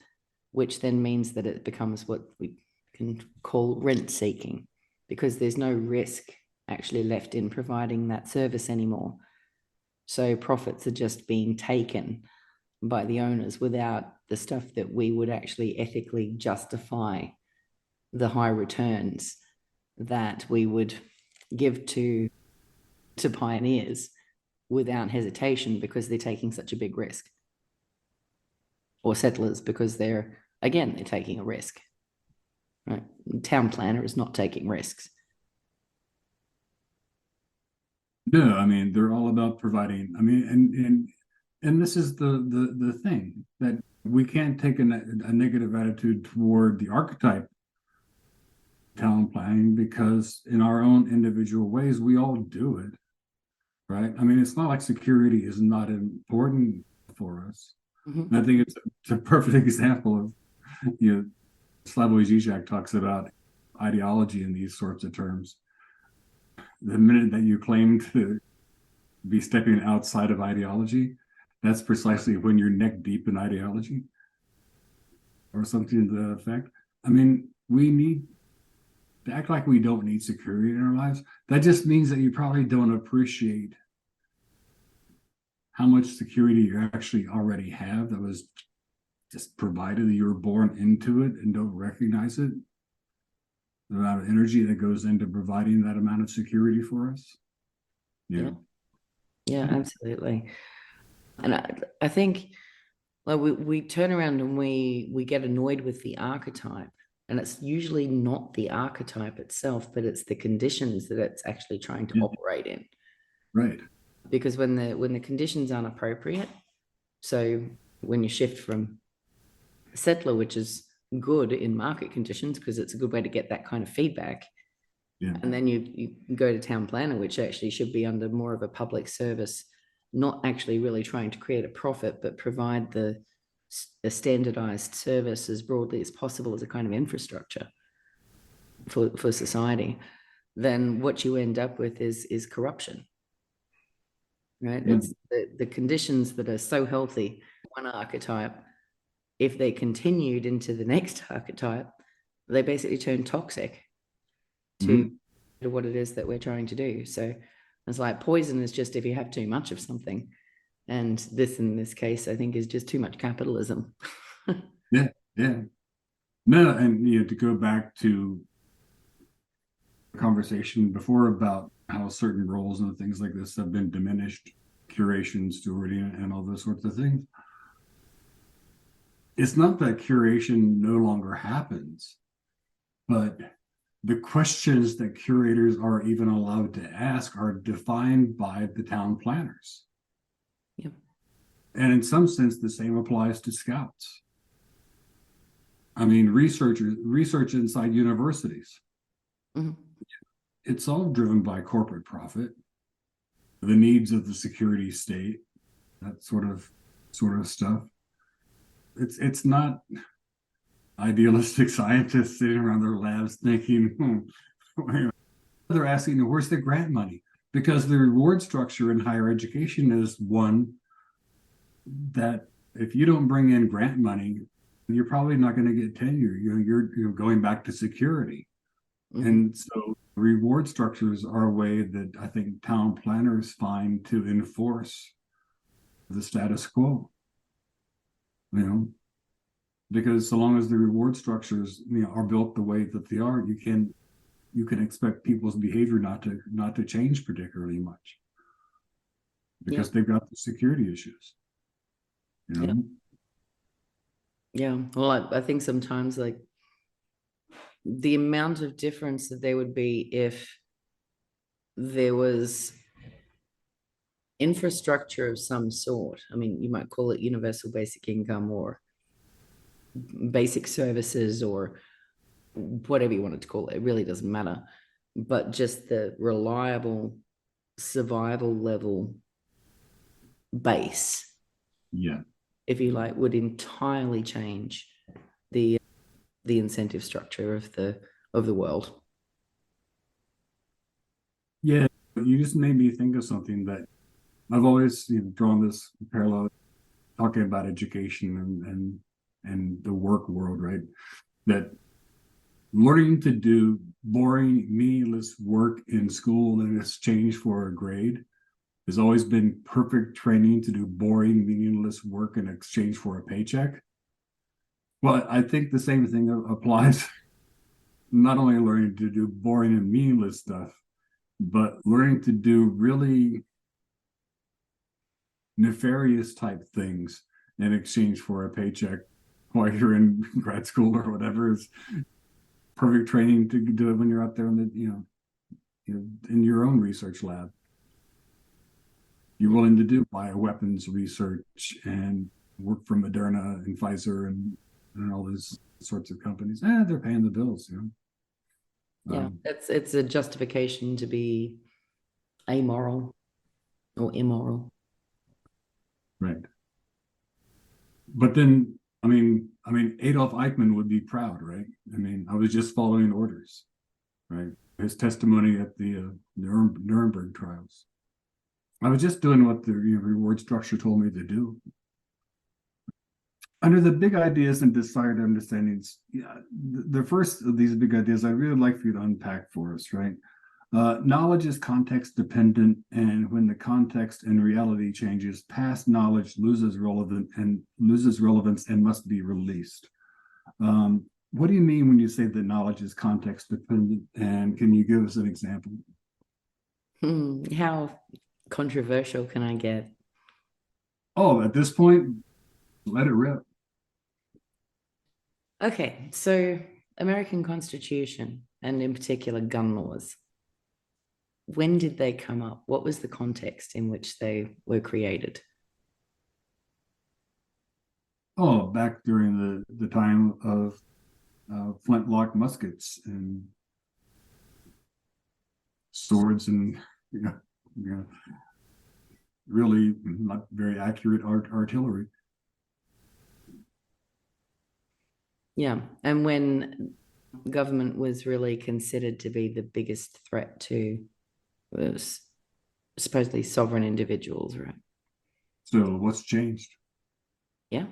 which then means that it becomes what we can call rent seeking, because there's no risk actually left in providing that service anymore. So profits are just being taken by the owners without the stuff that we would actually ethically justify the high returns that we would give to pioneers without hesitation, because they're taking such a big risk, or settlers because they're taking a risk, right? Town planner is not taking risks. No, I mean, they're all about providing. I mean, and this is the thing, that we can't take a negative attitude toward the archetype town planning, because in our own individual ways, we all do it, right? I mean, it's not like security is not important for us. Mm-hmm. And I think it's a perfect example of, Slavoj Žižek talks about ideology in these sorts of terms. The minute that you claim to be stepping outside of ideology, that's precisely when you're neck deep in ideology, or something to that effect. I mean, we need to act like we don't need security in our lives. That just means that you probably don't appreciate how much security you actually already have that was just provided. You were born into it and don't recognize it. The amount of energy that goes into providing that amount of security for us. Yeah, absolutely. And I think, like, we turn around and we get annoyed with the archetype, and it's usually not the archetype itself, but it's the conditions that it's actually trying to operate in. Right. Because when the conditions aren't appropriate, so when you shift from settler, which is good in market conditions because it's a good way to get that kind of feedback, and then you go to town planner, which actually should be under more of a public service, not actually really trying to create a profit, but provide the standardized service as broadly as possible as a kind of infrastructure for society. Then what you end up with is corruption, right? It's the conditions that are so healthy, one archetype, if they continued into the next archetype, they basically turn toxic to what it is that we're trying to do. So it's like poison is just if you have too much of something. And this, in this case, I think is just too much capitalism. Yeah. No, and to go back to the conversation before about how certain roles and things like this have been diminished, curation, stewarding, and all those sorts of things. It's not that curation no longer happens, but the questions that curators are even allowed to ask are defined by the town planners. Yep. And in some sense, the same applies to scouts. I mean, research inside universities, Mhm. it's all driven by corporate profit, the needs of the security state, that sort of stuff. It's not idealistic scientists sitting around their labs thinking, they're asking, where's the grant money? Because the reward structure in higher education is one that if you don't bring in grant money, you're probably not going to get tenure. You're going back to security. Mhm. And so reward structures are a way that I think town planners find to enforce the status quo. You know, because so long as the reward structures are built the way that they are, you can expect people's behavior not to change particularly much Yeah. because they've got the security issues. You Yeah. know, Yeah. Well, I think sometimes like the amount of difference that there would be if there was infrastructure of some sort. I mean, you might call it universal basic income or basic services or whatever you wanted to call it. It really doesn't matter. But just the reliable survival level base, yeah, if you like, would entirely change the the incentive structure of the world. yeah. You just made me think of something that I've always drawn this parallel talking about education and the work world, right? That learning to do boring, meaningless work in school in exchange for a grade has always been perfect training to do boring, meaningless work in exchange for a paycheck. Well, I think the same thing applies, not only learning to do boring and meaningless stuff, but learning to do really nefarious type things in exchange for a paycheck while you're in grad school or whatever is perfect training to do it when you're out there in in your own research lab. You're willing to do bioweapons research and work for Moderna and Pfizer and all those sorts of companies. They're paying the bills. Yeah, Um, it's a justification to be amoral or immoral. right. But then, I mean, Adolf Eichmann would be proud, right? I mean, I was just following orders, right? His testimony at the Nuremberg trials. I was just doing what the reward structure told me to do. Under the big ideas and desired understandings, yeah, the first of these big ideas I'd really like for you to unpack for us, right? Knowledge is context dependent, and when the context and reality changes, past knowledge loses relevance and must be released. What do you mean when you say that knowledge is context dependent? And can you give us an example? How controversial can I get? Oh, at this point, let it rip. Okay, so American Constitution and in particular gun laws. When did they come up? What was the context in which they were created? Oh, back during the time of flintlock muskets and swords and you know, you know really not very accurate artillery. Yeah, and when government was really considered to be the biggest threat to was supposedly sovereign individuals, right? So what's changed? Yeah.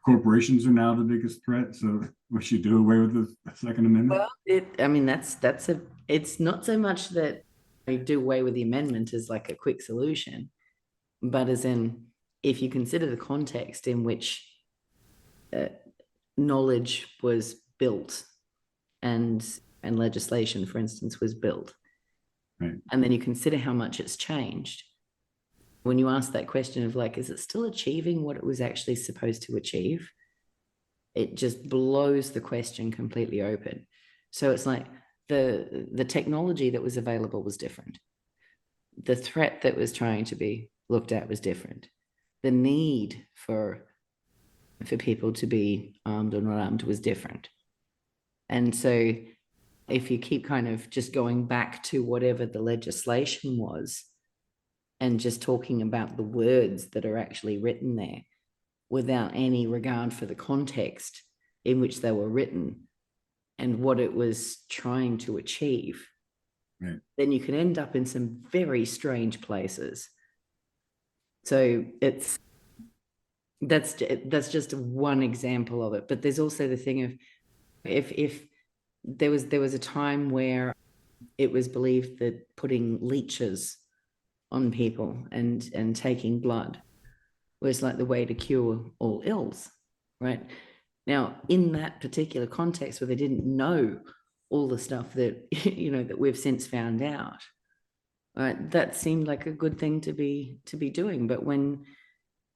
Corporations are now the biggest threat. So we should do away with the Second Amendment. Well, I mean, that's a, it's not so much that you do away with the amendment as like a quick solution, but as in, if you consider the context in which uh, knowledge was built and legislation, for instance, was built, Right. and then you consider how much it's changed, when you ask that question of like, is it still achieving what it was actually supposed to achieve? It just blows the question completely open. So it's like the technology that was available was different. The threat that was trying to be looked at was different. The need for for people to be armed or not armed was different. And so if you keep kind of just going back to whatever the legislation was and just talking about the words that are actually written there without any regard for the context in which they were written and what it was trying to achieve, right, then you can end up in some very strange places. So that's just one example of it. But there's also the thing of if there was a time where it was believed that putting leeches on people and taking blood was like the way to cure all ills, right? Now, in that particular context where they didn't know all the stuff that, that we've since found out, right, that seemed like a good thing to be doing. But when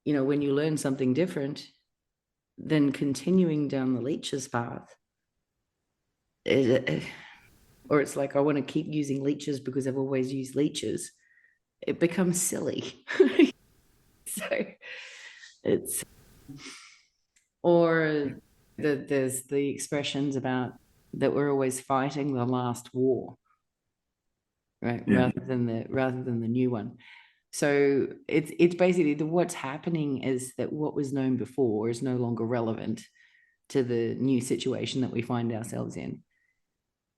you learn something different, then continuing down the leeches path, or it's like, I want to keep using leeches because I've always used leeches, it becomes silly. So it's, or there's the expressions about that we're always fighting the last war, right? yeah, Rather than the new one. So it's basically what's happening is that what was known before is no longer relevant to the new situation that we find ourselves in.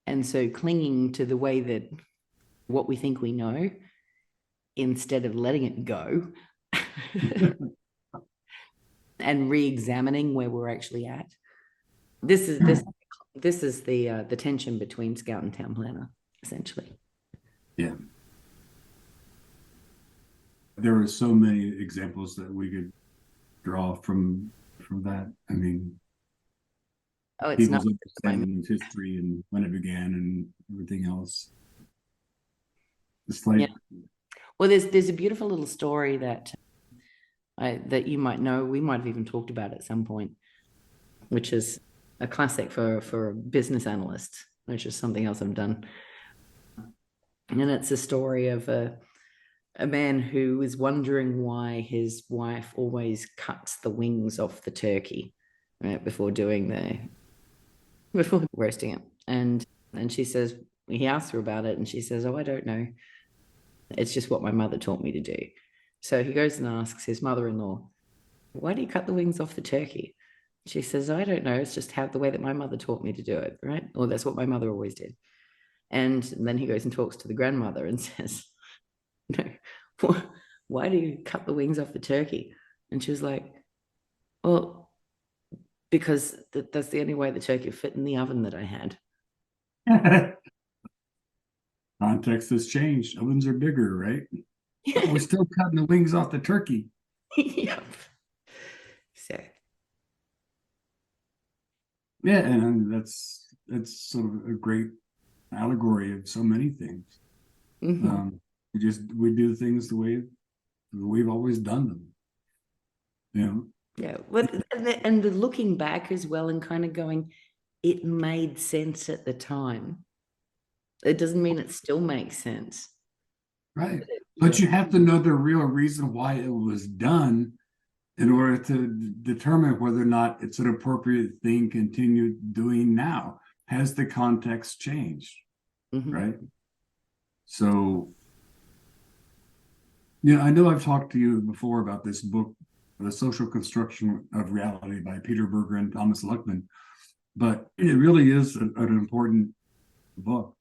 And so clinging to the way that what we think we know instead of letting it go and re-examining where we're actually at. This is the tension between Scout and Town Planner, essentially. yeah. There are so many examples that we could draw from that. I mean, Oh, it's people's not understanding of history and when it began and everything else. It's like, well, there's a beautiful little story that you might know. We might have even talked about at some point, which is a classic for a business analyst, which is something else I've done. And it's a story of a man who is wondering why his wife always cuts the wings off the turkey, right, before roasting it. And she says, he asks her about it, and she says, "Oh, I don't know. It's just what my mother taught me to do." So he goes and asks his mother-in-law, "Why do you cut the wings off the turkey?" She says, "I don't know. It's just the way that my mother taught me to do it, right? Or that's what my mother always did." And then he goes and talks to the grandmother and says, "No, why do you cut the wings off the turkey?" And she was like, "Well, because that's the only way the turkey fit in the oven that I had." context has changed. Ovens are bigger, right? But we're still cutting the wings off the turkey. Yep. So Yeah, and that's sort of a great allegory of so many things. We do things the way we've always done them. yeah, and the looking back as well and kind of going, it made sense at the time. It doesn't mean it still makes sense. Right. But you have to know the real reason why it was done in order to determine whether or not it's an appropriate thing to continue doing now. Has the context changed? Right. So, I know I've talked to you before about this book, The Social Construction of Reality by Peter Berger and Thomas Luckman, but it really is an important book.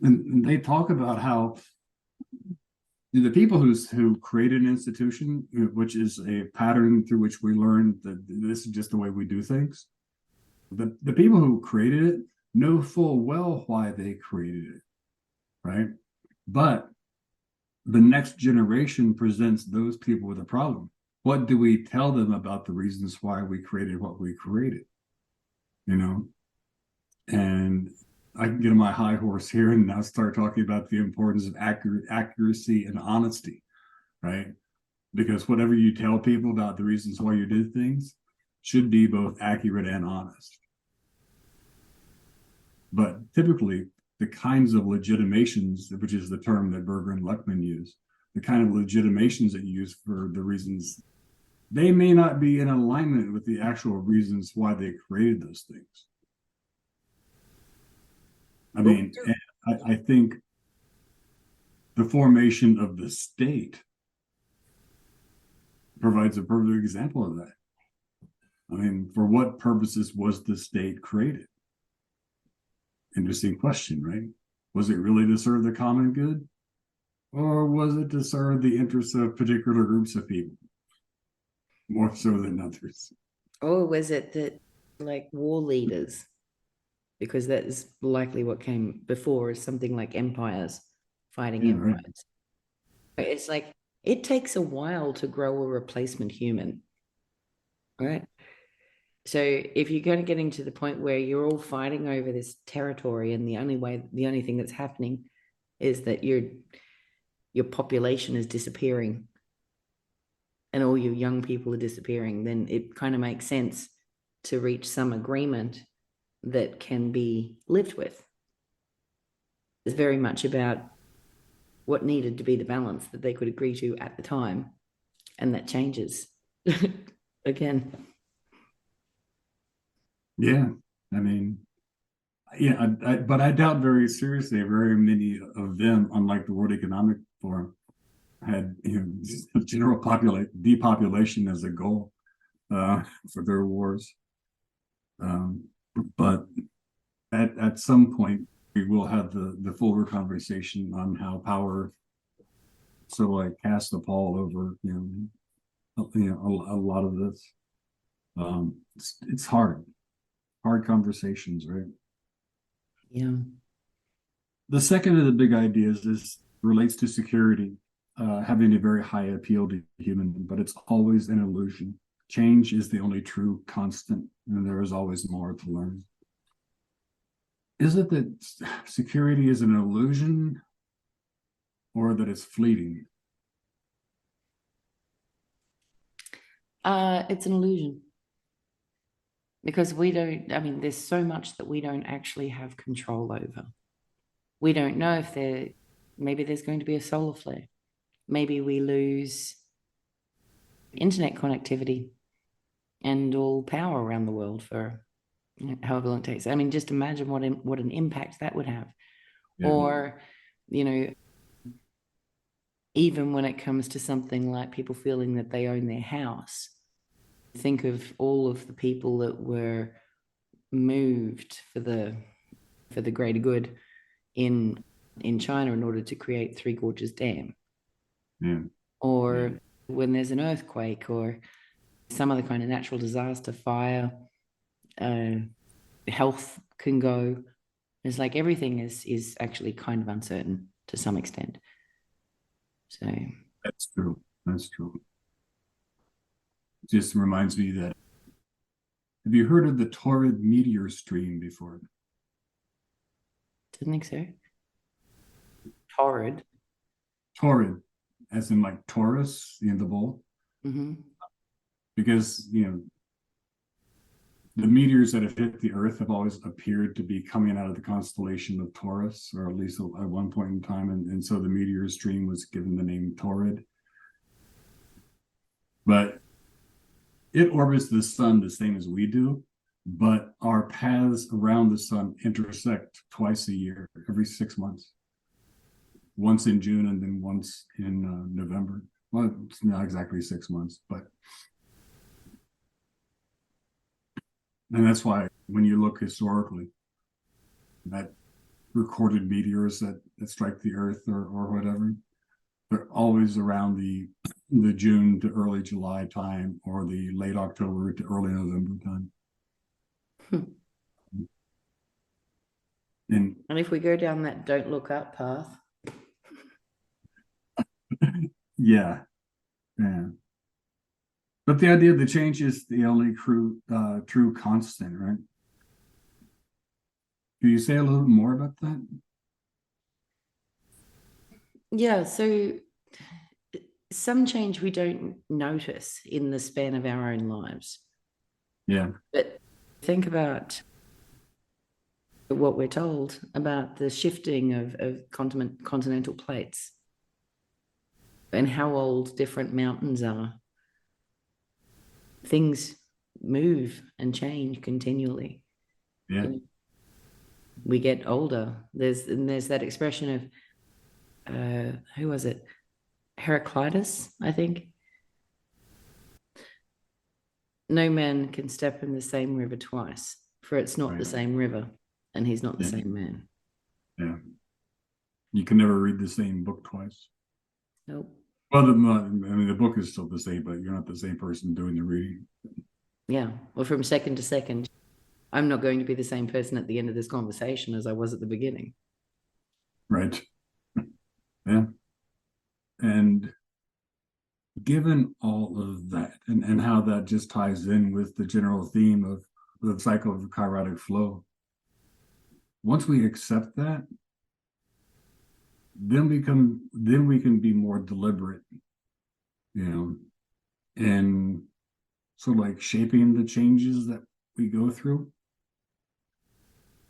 And they talk about how the people who created an institution, which is a pattern through which we learn that this is just the way we do things, the people who created it know full well why they created it, right? But the next generation presents those people with a problem. What do we tell them about the reasons why we created what we created? And I can get on my high horse here and now start talking about the importance of accuracy and honesty, right? Because whatever you tell people about the reasons why you did things should be both accurate and honest. But typically, the kinds of legitimations, which is the term that Berger and Luckman use, the kind of legitimations that you use for the reasons they may not be in alignment with the actual reasons why they created those things. I mean, I think the formation of the state provides a perfect example of that. I mean, for what purposes was the state created? Interesting question, right? Was it really to serve the common good? Or was it to serve the interests of particular groups of people? More so than others. Or was it that, like, war leaders, because that is likely what came before, is something like empires fighting empires. Right. It's like, it takes a while to grow a replacement human, right? So if you're going to get into the point where you're all fighting over this territory, and the only thing that's happening is that your population is disappearing and all your young people are disappearing, then it kind of makes sense to reach some agreement that can be lived with. It's very much about what needed to be the balance that they could agree to at the time, and that changes again. Yeah, I mean, yeah, but I doubt very seriously very many of them, unlike the World Economic Forum, had general depopulation as a goal for their wars. But at some point, we will have the fuller conversation on how power sort of like casts a pall over a lot of this. It's hard conversations, right? Yeah. The second of the big ideas is relates to security, having a very high appeal to human, but it's always an illusion. Change is the only true constant, and there is always more to learn. Is it that security is an illusion, or that it's fleeting? It's an illusion. Because there's so much that we don't actually have control over. We don't know if maybe there's going to be a solar flare. Maybe we lose internet connectivity and all power around the world for however long it takes. I mean, just imagine what an impact that would have. Yeah. Or, even when it comes to something like people feeling that they own their house, think of all of the people that were moved for the greater good in China in order to create Three Gorges Dam. Yeah. Or when there's an earthquake or some other kind of natural disaster, fire, health can go. It's like everything is actually kind of uncertain to some extent. So that's true. It just reminds me that, have you heard of the Torrid meteor stream before? Didn't think so. Torrid, as in like Taurus, the bull. Mm-hmm. Because the meteors that have hit the Earth have always appeared to be coming out of the constellation of Taurus, or at least at one point in time, and so the meteor stream was given the name Torrid. But it orbits the sun the same as we do, but our paths around the sun intersect twice a year, every 6 months. Once in June and then once in November. Well, it's not exactly 6 months, but. And that's why when you look historically at recorded meteors that strike the Earth or whatever, they're always around the June to early July time, or the late October to early November time. And if we go down that don't look up path. yeah. But the idea of the change is the only true constant, right? Can you say a little more about that? Yeah, so some change we don't notice in the span of our own lives. Yeah. But think about what we're told about the shifting of continental plates and how old different mountains are. things move and change continually. Yeah. You know, we get older. There's that expression of who was it? Heraclitus, I think. No man can step in the same river twice, for it's not the same river, and he's not the same man. Yeah. You can never read the same book twice. Nope. Well, I mean, the book is still the same, but you're not the same person doing the reading. Yeah. Well, from second to second, I'm not going to be the same person at the end of this conversation as I was at the beginning. Right. Yeah. And given all of that and how that just ties in with the general theme of the cycle of kairotic flow, once we accept that, then we can be more deliberate, and sort of like shaping the changes that we go through.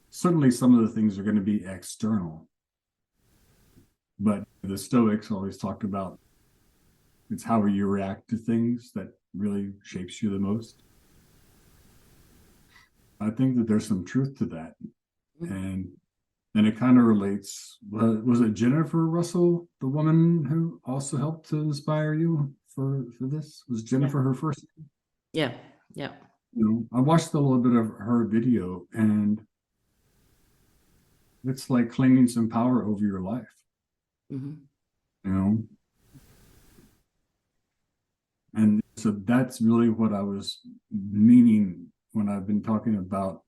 Certainly some of the things are going to be external, but the Stoics always talked about it's how you react to things that really shapes you the most. I think that there's some truth to that. And it kind of relates. Was it Jennifer Russell, the woman who also helped to inspire you for this? Was Jennifer her first name? Yeah. Yeah. I watched a little bit of her video, and it's like claiming some power over your life. And so that's really what I was meaning when I've been talking about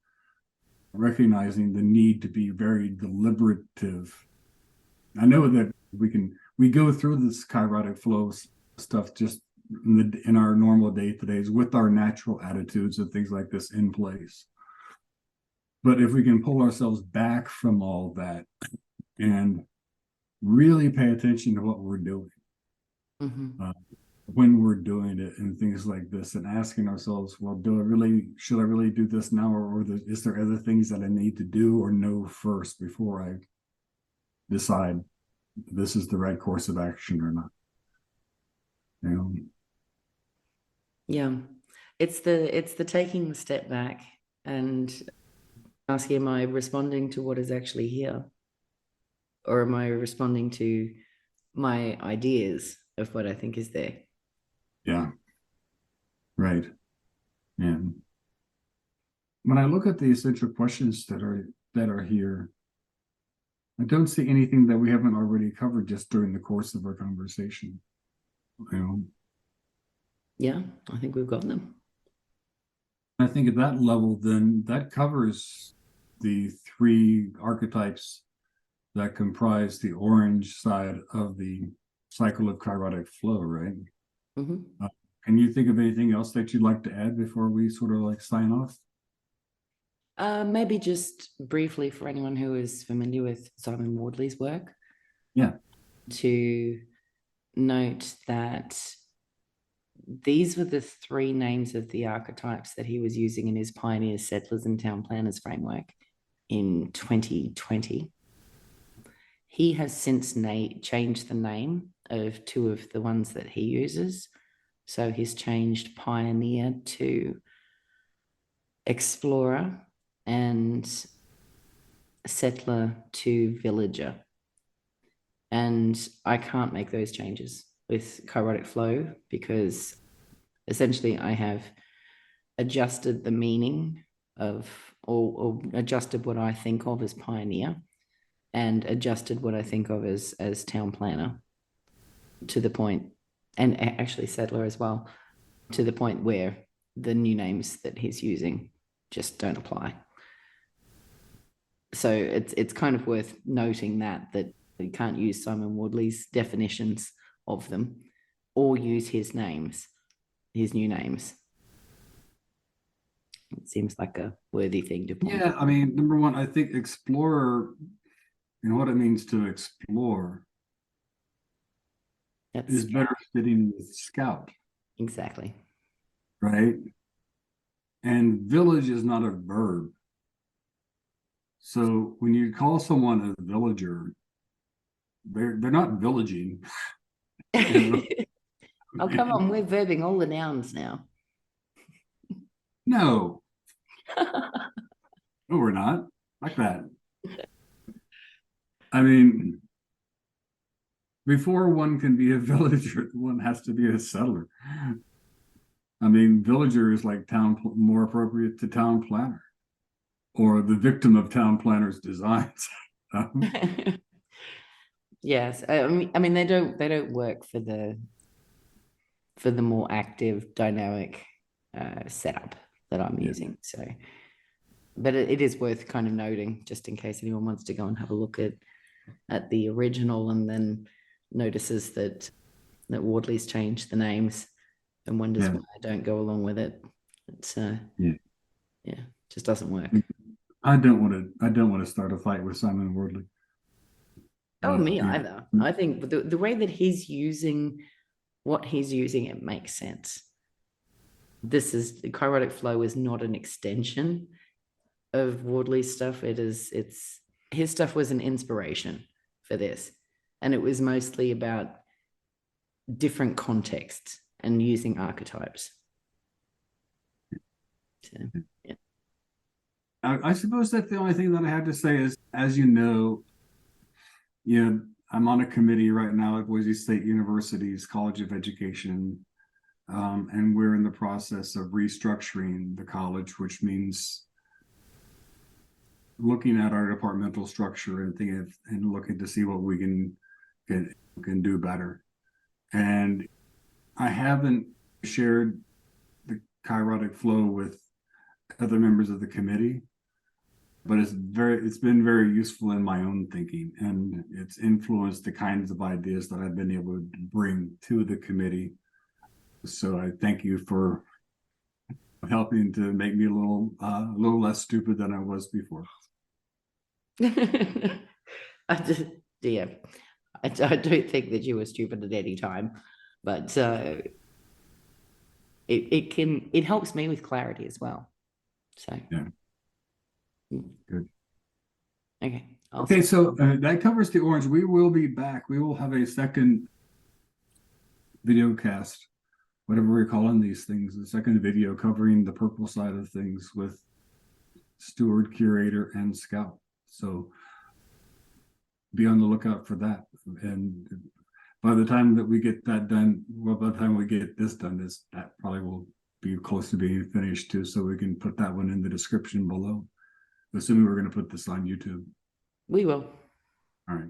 recognizing the need to be very deliberative. I know that we go through this kairotic flow stuff just in our normal day-to-days with our natural attitudes and things like this in place. But if we can pull ourselves back from all that and really pay attention to what we're doing, when we're doing it and things like this, and asking ourselves, well, should I really do this now, or is there other things that I need to do or know first before I decide this is the right course of action or not? Yeah, it's the taking the step back and asking, am I responding to what is actually here, or am I responding to my ideas of what I think is there? Yeah. Right. And when I look at the essential questions that are here, I don't see anything that we haven't already covered just during the course of our conversation. Yeah, I think we've got them. I think at that level, then that covers the three archetypes that comprise the orange side of the cycle of kairotic flow, right? Can you think of anything else that you'd like to add before we sort of like sign off? Maybe just briefly, for anyone who is familiar with Simon Wardley's work, to note that these were the three names of the archetypes that he was using in his Pioneers, Settlers, and Town Planners framework in 2020. He has since changed the name of two of the ones that he uses. So he's changed Pioneer to Explorer and Settler to Villager. And I can't make those changes with Kairotic Flow because essentially I have adjusted the meaning of, or adjusted what I think of as Pioneer and adjusted what I think of as Town Planner to the point, and actually Settler as well, to the point where the new names that he's using just don't apply. So it's kind of worth noting that you can't use Simon Wardley's definitions of them or use his names, his new names. It seems like a worthy thing to point out. Yeah, I mean, number one, I think explorer, what it means to explore is better fitting with scout. Exactly. Right? And village is not a verb. So when you call someone a villager, they're not villaging. Oh, come on, we're verbing all the nouns now. No, no, we're not like that. I mean, before one can be a villager, one has to be a settler. I mean, villager is like more appropriate to town planner, or the victim of town planner's designs. Yes, I mean they don't work for the more active dynamic setup that I'm using. So, but it is worth kind of noting, just in case anyone wants to go and have a look at the original and then notices that Wardley's changed the names and wonders why I don't go along with it. It's just doesn't work. I don't want to start a fight with Simon Wardley. Oh, me either. I think the way that he's using what he's using, it makes sense. This is Kairotic Flow is not an extension of Wardley's stuff. It's his stuff was an inspiration for this, and it was mostly about different contexts and using archetypes. So, yeah. I suppose that the only thing that I have to say is, as you know, I'm on a committee right now at Boise State University's College of Education, and we're in the process of restructuring the college, which means looking at our departmental structure and looking to see what we can do better. And I haven't shared the Kairotic Flow with other members of the committee, but it's been very useful in my own thinking, and it's influenced the kinds of ideas that I've been able to bring to the committee. So I thank you for helping to make me a little less stupid than I was before. I don't think that you were stupid at any time, but it helps me with clarity as well. So yeah, good. Okay. Okay, so that covers the orange. We will be back. We will have a second video cast, whatever we're calling these things, the second video covering the purple side of things with steward, curator, and scout. So be on the lookout for that. And by the time that we get that done, well, by the time we get this done, that probably will be close to being finished too. So we can put that one in the description below, assuming we're going to put this on YouTube. We will. All right.